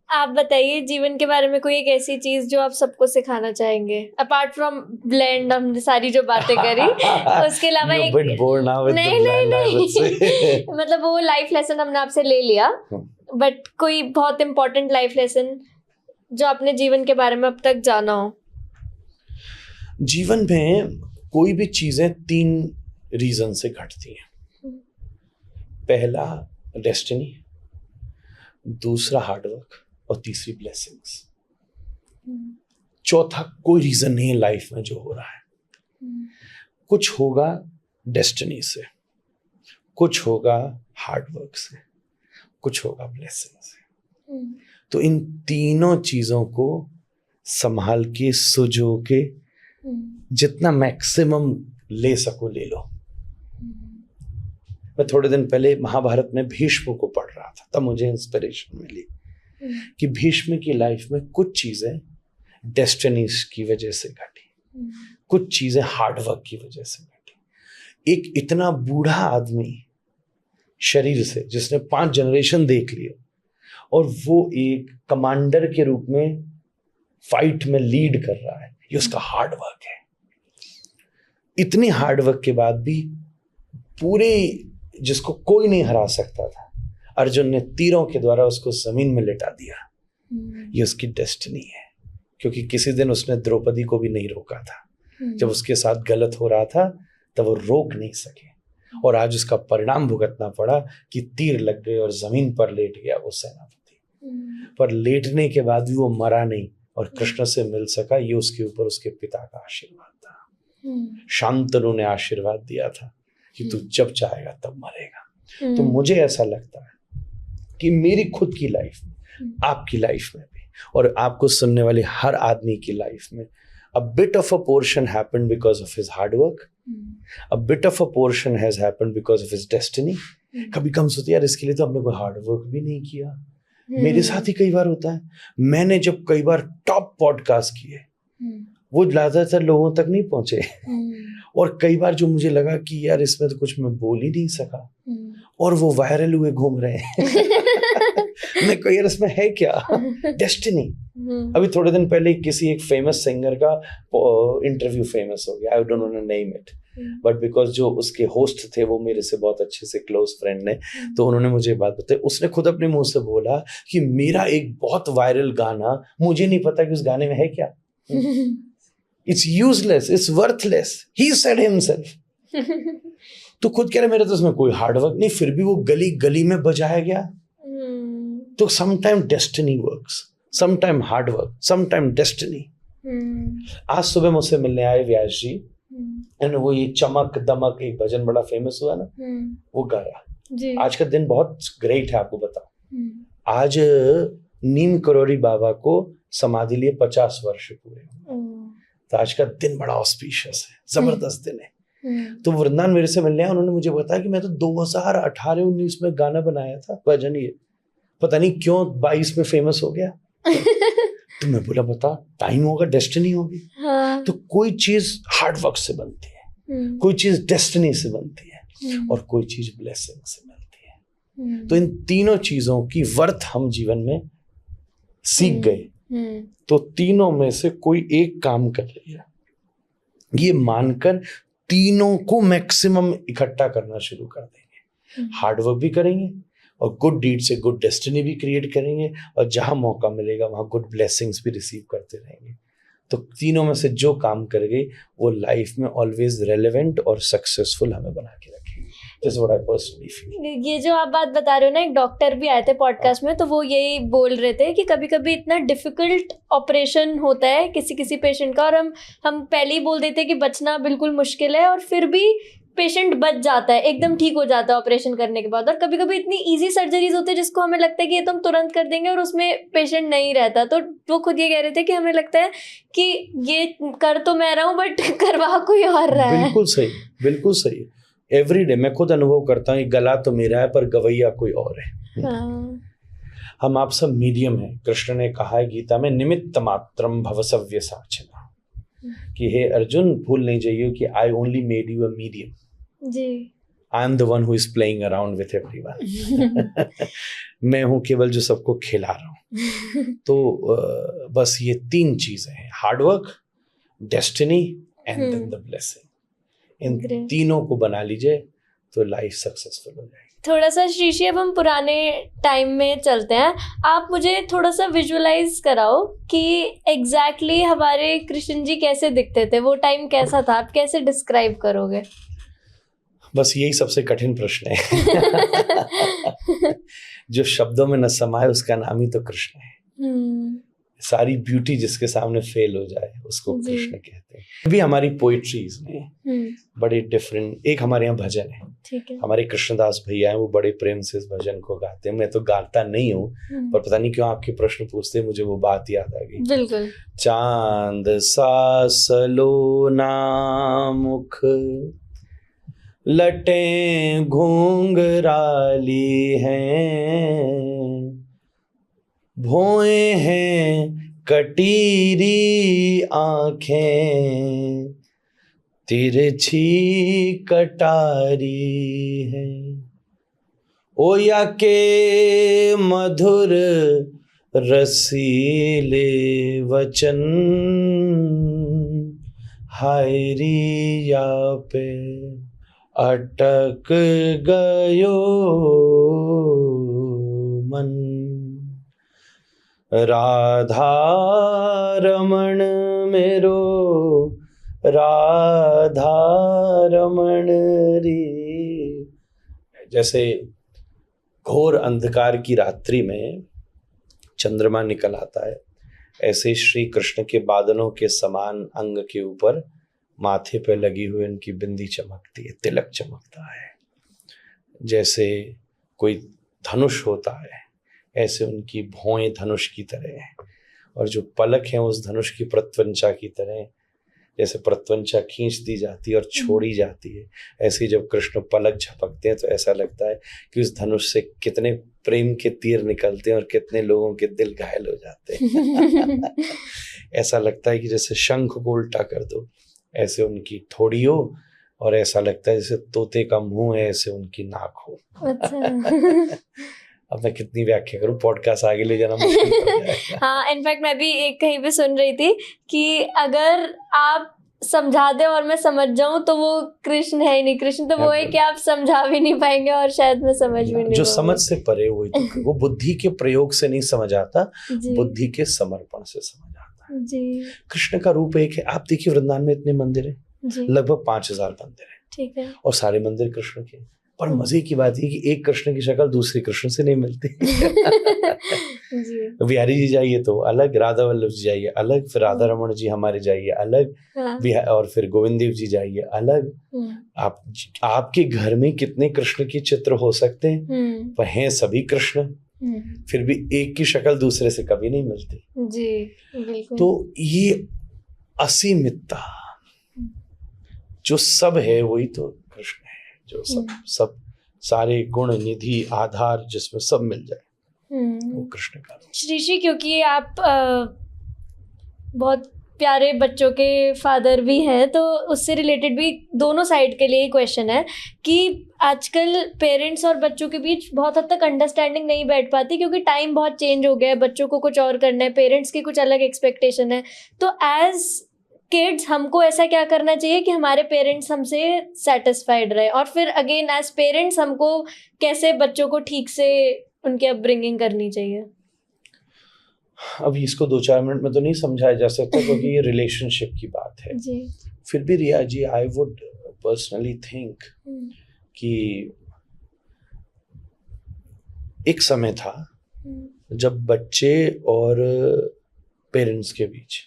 आप बताइए जीवन के बारे में कोई एक ऐसी चीज जो आप सबको सिखाना चाहेंगे, अपार्ट फ्रॉम ब्लेंड, हमने सारी जो बातें करी उसके अलावा एक नहीं मतलब वो लाइफ लेसन हमने आपसे ले लिया, बट कोई बहुत इंपॉर्टेंट लाइफ लेसन जो आपने जीवन के बारे में अब तक जाना हो। जीवन में कोई भी चीजें 3 रीजन से घटती हैं। पहला डेस्टिनी, दूसरा हार्डवर्क और तीसरी ब्लेसिंग्स। चौथा कोई रीजन नहीं है लाइफ में जो हो रहा है। कुछ होगा डेस्टिनी से, कुछ होगा हार्ड वर्क से, कुछ होगा ब्लेसिंग से। तो इन तीनों चीजों को संभाल के, सुजो के, जितना मैक्सिमम ले सको ले लो। मैं थोड़े दिन पहले महाभारत में भीष्म को पढ़ रहा था, तब मुझे इंस्पिरेशन मिली कि भीष्म की लाइफ में कुछ चीजें डेस्टिनीज की वजह से घटी, कुछ चीजें हार्डवर्क की वजह से घटी। एक इतना बूढ़ा आदमी शरीर से, जिसने 5 जनरेशन देख लिए, और वो एक कमांडर के रूप में फाइट में लीड कर रहा है, ये उसका हार्डवर्क है। इतनी हार्डवर्क के बाद भी पूरे, जिसको कोई नहीं हरा सकता था, अर्जुन ने तीरों के द्वारा उसको जमीन में लेटा दिया। ये उसकी डेस्टिनी है, क्योंकि किसी दिन उसने द्रौपदी को भी नहीं रोका था। जब उसके साथ गलत हो रहा था तब वो रोक नहीं सके, और आज उसका परिणाम भुगतना पड़ा कि तीर लग गए और जमीन पर लेट गया वो सेनापति। पर लेटने के बाद भी वो मरा नहीं और कृष्ण से मिल सका। ये उसके ऊपर उसके पिता का आशीर्वाद था। शांतनु ने आशीर्वाद दिया था कि तू जब चाहेगा तब मरेगा। तो मुझे ऐसा लगता है कि मेरी खुद की लाइफ में, आपकी लाइफ में भी, और आपको सुनने वाले हर आदमी की लाइफ में, a bit of a portion happened because of his hard work, a bit of a portion has happened because of his destiny. कभी कम सोचते यार इसके लिए तो हमने कोई हार्ड वर्क भी नहीं किया। मेरे साथ ही कई बार होता है, मैंने जब कई बार टॉप पॉडकास्ट किए वो ज्यादातर लोगों तक नहीं पहुंचे, और कई बार जो मुझे लगा कि यार इसमें तो कुछ मैं बोल ही नहीं सका, और वो वायरल हुए घूम रहे हैं। मैं कही यार इसमें है क्या, डेस्टिनी। अभी थोड़े दिन पहले किसी एक फेमस सिंगर का इंटरव्यू फेमस हो गया, I don't know name it, but because जो उसके होस्ट थे वो मेरे से बहुत अच्छे से क्लोज फ्रेंड ने, तो उन्होंने मुझे बात बताई। उसने खुद अपने मुंह से बोला कि मेरा एक बहुत वायरल गाना, मुझे नहीं पता कि उस गाने में है क्या। It's useless, it's worthless. He said himself. तो खुद कह रहे मेरे तो उसमें कोई हार्डवर्क नहीं, फिर भी वो गली गली में बजाया गया। तो sometime destiny works, sometime hard work, sometime destiny. आज सुबह मुझसे मिलने आए व्यास जी, एंड वो ये चमक दमक एक भजन बड़ा फेमस हुआ ना, वो गाया। आज का दिन बहुत ग्रेट है, आपको बताओ। आज नीम करोड़ी बाबा को समाधि लिए 50 वर्ष पूरे हुए, तो आज का दिन बड़ा ऑस्पिशियस है, जबरदस्त दिन है। तो वृंदावन मेरे से मिलने आए, उन्होंने मुझे बताया कि मैं तो 2018-19 में गाना बनाया था भजन, ये पता नहीं क्यों 22 में फेमस हो गया। तो मैं बोला बता, टाइम होगा, डेस्टिनी होगी। तो कोई चीज हार्डवर्क से बनती है, कोई चीज डेस्टिनी से बनती है, और कोई चीज ब्लेसिंग से मिलती है। तो इन तीनों चीजों की वर्थ हम जीवन में सीख गए। तो तीनों में से कोई एक काम कर रही है, ये मानकर तीनों को मैक्सिमम इकट्ठा करना शुरू कर देंगे। हार्डवर्क भी करेंगे, और गुड डीड से गुड डेस्टिनी भी क्रिएट करेंगे, और जहां मौका मिलेगा वहां गुड ब्लेसिंग्स भी रिसीव करते रहेंगे। तो तीनों में से जो काम करेंगे वो लाइफ में ऑलवेज रेलेवेंट और सक्सेसफुल हमें बना के रखेंगे। That's what I personally feel. ये जो आप बात बता रहे हो ना, एक डॉक्टर भी आए थे पॉडकास्ट में, तो वो यही बोल रहे थे कि कभी कभी इतना डिफिकल्ट ऑपरेशन होता है किसी किसी पेशेंट का, और हम पहले ही बोल देते हैं कि बचना बिल्कुल मुश्किल है, और फिर भी पेशेंट बच जाता है, एकदम ठीक हो जाता है ऑपरेशन करने के बाद। और कभी कभी इतनी इजी सर्जरीज होती है जिसको हमें लगता है कि ये तो हम तुरंत कर देंगे, और उसमें पेशेंट नहीं रहता। तो वो खुद ये कह रहे थे कि हमें लगता है कि ये कर तो मैं रहा हूँ, बट करवा कोई और रहा है। बिल्कुल सही, बिल्कुल सही। एवरी डे मैं खुद अनुभव करता हूँ, गला तो मेरा है पर गवैया कोई और है। हम आप सब मीडियम हैं। कृष्ण ने कहा है गीता में, निमित्त मात्रम भव सव्यसाचिना, कि हे अर्जुन भूल नहीं जाइए कि I only made you a medium जी, I am the one who is playing around with everyone. मैं हूं केवल जो सबको खिला रहा हूं। तो बस ये 3 चीजें हैं, hard work, destiny and then the blessing. इन तीनों को बना लीजिए तो लाइफ सक्सेसफुल हो जाएगी। थोड़ा सा श्रीशी, अब हम पुराने टाइम में चलते हैं। आप मुझे थोड़ा सा विजुअलाइज कराओ कि एग्जैक्टली हमारे कृष्ण जी कैसे दिखते थे, वो टाइम कैसा था, आप कैसे डिस्क्राइब करोगे? बस यही सबसे कठिन प्रश्न है। जो शब्दों में न समाये उसका नाम ही तो कृष्ण है। सारी ब्यूटी जिसके सामने फेल हो जाए उसको कृष्ण कहते हैं। भी हमारी पोइट्रीज में बड़े डिफरेंट, एक हमारे यहाँ भजन है, हमारे कृष्णदास भैया हैं, वो बड़े प्रेम से इस भजन को गाते हैं। मैं तो गाता नहीं हूँ, पर पता नहीं क्यों आपके प्रश्न पूछते मुझे वो बात याद आ गई। बिल्कुल। चांद सा सलोना मुख, लटें घूंघराली हैं, भौएं हैं कटीरी आंखें, तिरछी कटारी है। ओया के मधुर रसीले वचन, हायरिया पे अटक गयो मन। राधा रमण मेरो, राधा रमण री। जैसे घोर अंधकार की रात्रि में चंद्रमा निकल आता है, ऐसे श्री कृष्ण के बादलों के समान अंग के ऊपर माथे पे लगी हुई उनकी बिंदी चमकती है, तिलक चमकता है। जैसे कोई धनुष होता है, ऐसे उनकी भौएं धनुष की तरह हैं, और जो पलक हैं उस धनुष की प्रत्यंचा की तरह। जैसे प्रत्यंचा खींच दी जाती है और छोड़ी जाती है, ऐसे ही जब कृष्ण पलक झपकते हैं तो ऐसा लगता है कि उस धनुष से कितने प्रेम के तीर निकलते हैं और कितने लोगों के दिल घायल हो जाते हैं। ऐसा लगता है कि जैसे शंख को उल्टा कर दो, ऐसे उनकी थोड़ी हो, और ऐसा लगता है जैसे तोते का मुंह है, ऐसे उनकी नाक हो। अच्छा। अब मैं कितनी व्याख्या करूं, पॉडकास्ट आगे ले जाना मुश्किल हो जाएगा। हाँ, इनफैक्ट मैं भी एक कहीं पे सुन रही थी कि अगर आप समझा दे और मैं समझ जाऊं तो वो कृष्ण है ही नहीं। कृष्ण तो वो है कि आप समझा भी नहीं पाएंगे और शायद मैं समझ भी नहीं। जो समझ से परे वो बुद्धि के प्रयोग से नहीं समझ आता, बुद्धि के समर्पण से समझ आता जी। कृष्ण का रूप एक है। आप देखिए वृंदावन में इतने मंदिर हैं, लगभग 5000 मंदिर हैं, ठीक है, और सारे मंदिर कृष्ण के। पर मजे की बात है कि एक कृष्ण की शक्ल दूसरे कृष्ण से नहीं मिलती। बिहारी जी जाइए तो अलग, राधा वल्लभ जी जाइए अलग, फिर राधा रमण जी हमारे जाइए अलग, और फिर गोविंद देव जी जाइए अलग। आपके घर में कितने कृष्ण के चित्र हो सकते हैं, पर हैं सभी कृष्ण, फिर भी एक की शक्ल दूसरे से कभी नहीं मिलती। जी बिल्कुल। तो ये असीमितता जो सब है वही तो कृष्ण है, जो सब सारे गुण निधि आधार जिसमें सब मिल जाए, वो कृष्ण का। श्री, क्योंकि आप बहुत प्यारे बच्चों के फादर भी हैं, तो उससे रिलेटेड भी दोनों साइड के लिए क्वेश्चन है कि आजकल पेरेंट्स और बच्चों के बीच बहुत हद तक अंडरस्टैंडिंग नहीं बैठ पाती, क्योंकि टाइम बहुत चेंज हो गया है, बच्चों को कुछ और करना है, पेरेंट्स की कुछ अलग एक्सपेक्टेशन है। तो एज किड्स हमको ऐसा क्या करना चाहिए कि हमारे पेरेंट्स हमसे सेटिस्फाइड रहे, और फिर अगेन एज पेरेंट्स हमको कैसे बच्चों को ठीक से उनकी अपब्रिंगिंग करनी चाहिए? अभी इसको 2-4 मिनट में तो नहीं समझाया जा सकता, क्योंकि ये रिलेशनशिप की बात है जी। फिर भी रिया जी, आई वुड पर्सनली थिंक कि एक समय था जब बच्चे और पेरेंट्स के बीच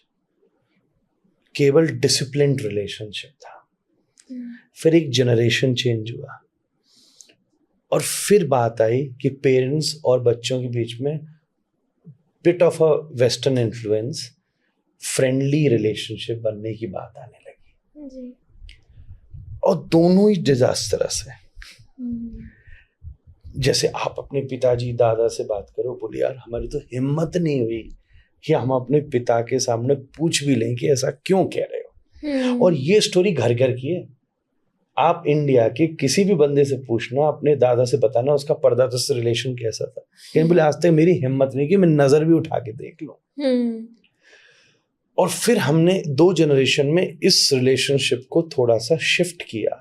केवल डिसिप्लिन्ड रिलेशनशिप था। फिर एक जनरेशन चेंज हुआ, और फिर बात आई कि पेरेंट्स और बच्चों के बीच में bit of a western influence, friendly relationship बनने की बात आने लगी जी। और दोनों ही डिजास्टरस है। जैसे आप अपने पिताजी दादा से बात करो, बोले यार हमारी तो हिम्मत नहीं हुई कि हम अपने पिता के सामने पूछ भी लें कि ऐसा क्यों कह रहे हो। और ये स्टोरी घर घर की है। आप इंडिया के किसी भी बंदे से पूछना, अपने दादा से बताना उसका परदादा से रिलेशन कैसा था, लेकिन बोले आज तक मेरी हिम्मत नहीं कि मैं नजर भी उठा के देख लूं। और फिर हमने 2 जनरेशन में इस रिलेशनशिप को थोड़ा सा शिफ्ट किया,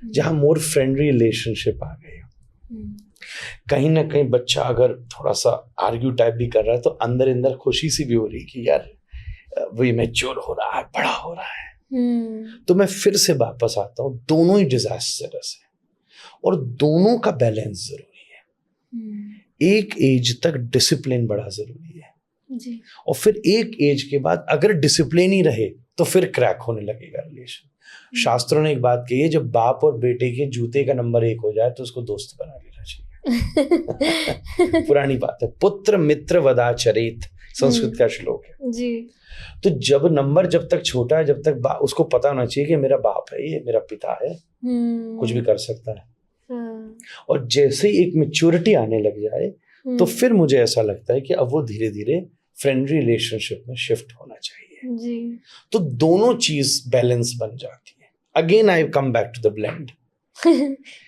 जहां मोर फ्रेंडली रिलेशनशिप आ गई। कहीं ना कहीं बच्चा अगर थोड़ा सा आर्ग्यू टाइप भी कर रहा है तो अंदर अंदर खुशी सी भी हो रही कि यार वही मैच्योर हो रहा है, बड़ा हो रहा है। तो मैं फिर से वापस आता हूँ, दोनों ही डिजास्टरस है और दोनों का बैलेंस जरूरी है। एक एज तक डिसिप्लिन बड़ा जरूरी है, जी। और फिर एक एज के बाद अगर डिसिप्लिन ही रहे तो फिर क्रैक होने लगेगा रिलेशन। शास्त्रों ने एक बात कही है, जब बाप और बेटे के जूते का नंबर 1 हो जाए तो उसको दोस्त बना लेना चाहिए। पुरानी बात है, पुत्र मित्र वदाचरित, संस्कृत का श्लोक है जी। तो जब तक छोटा है, जब तक उसको पता होना चाहिए कि मेरा बाप है, ये मेरा पिता है, कुछ भी कर सकता है। और जैसे ही एक मैच्योरिटी आने लग जाए तो फिर मुझे ऐसा लगता है कि अब वो धीरे धीरे फ्रेंडली रिलेशनशिप में शिफ्ट होना चाहिए जी। तो दोनों चीज बैलेंस बन जाती है। Again I come back to the blend.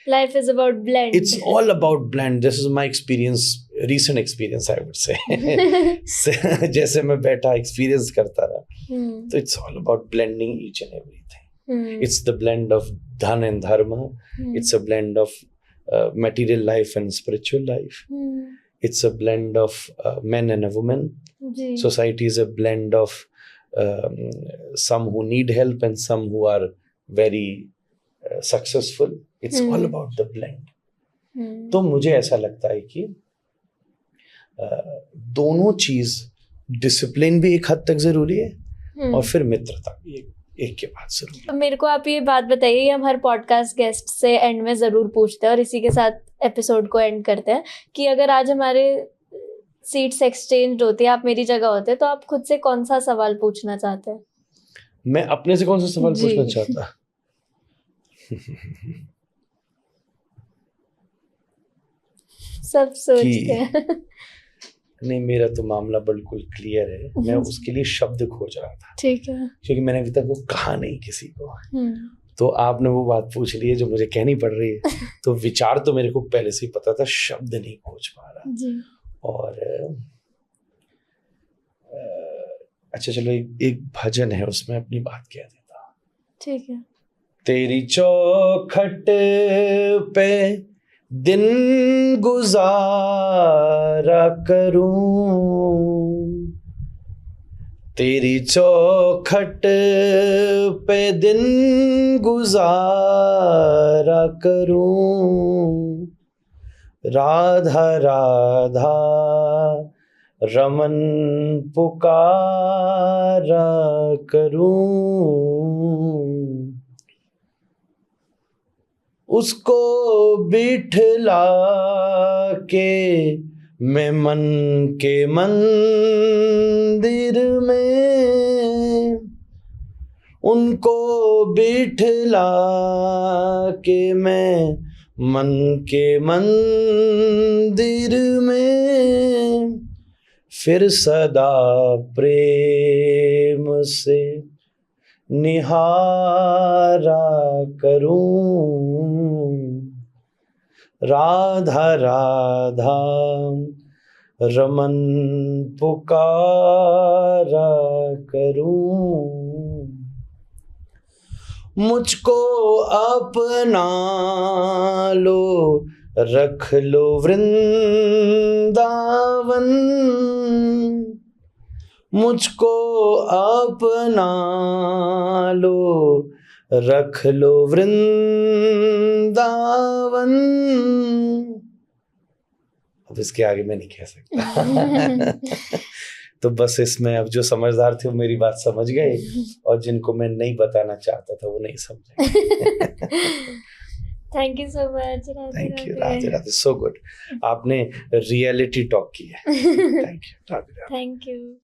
Life is about blend. It's all about blend. This is my experience, recent experience, I would say. जैसे मैं बैठा experience करता रहा, तो it's all about blending each and everything. It's the blend of dhan and dharma. It's a blend of material life and spiritual life. It's a blend of men and a woman. Society is a blend of some who need help and some who are very successful. It's all about the blend. तो मुझे ऐसा लगता है कि दोनों चीज, discipline भी एक हद तक जरूरी है और फिर मित्रता भी एक के बाद जरूरी है। मेरे को आप ये बात बताइए, हम हर पॉडकास्ट गेस्ट से एंड में जरूर पूछते हैं और इसी के साथ एपिसोड को एंड करते हैं कि अगर आज हमारे सीट्स एक्सचेंज होती है, आप मेरी जगह होते, तो आप खुद से कौन सा सवाल पूछना चाहते हैं? मैं अपने से कौन सा सवाल पूछना चाहता? सब सोचते हैं। नहीं, मेरा तो मामला बिल्कुल क्लियर है। मैं उसके लिए शब्द खोज रहा था, ठीक है, क्योंकि मैंने अभी तक वो कहा नहीं किसी को। तो आपने वो बात पूछ ली है जो मुझे कहनी पड़ रही है। तो विचार तो मेरे को पहले से ही पता था, शब्द नहीं खोज पा रहा जी। और अच्छा चलो, एक भजन है, उसमें अपनी बात कह देता हूँ। ठीक है। तेरी चौखट पे दिन गुजारा करूं, तेरी चौखट पे दिन गुजारा करूं, राधा राधा रमन पुकारा करूं, उसको बिठला के मैं मन के मंदिर में, उनको बिठला के मैं मन के मंदिर में, फिर सदा प्रेम से निहारा करूं, राधा राधा रमन पुकारा करूं, मुझको अपना लो, रख लो वृंदावन, मुझको अपना लो, रख लो वृंदावन। अब इसके आगे मैं नहीं कह सकता। तो बस इसमें अब जो समझदार थे वो मेरी बात समझ गए, और जिनको मैं नहीं बताना चाहता था वो नहीं समझे। Thank you so much. Thank you. Radhe Radhe. So good, आपने रियलिटी टॉक की है। Thank you. Thank you.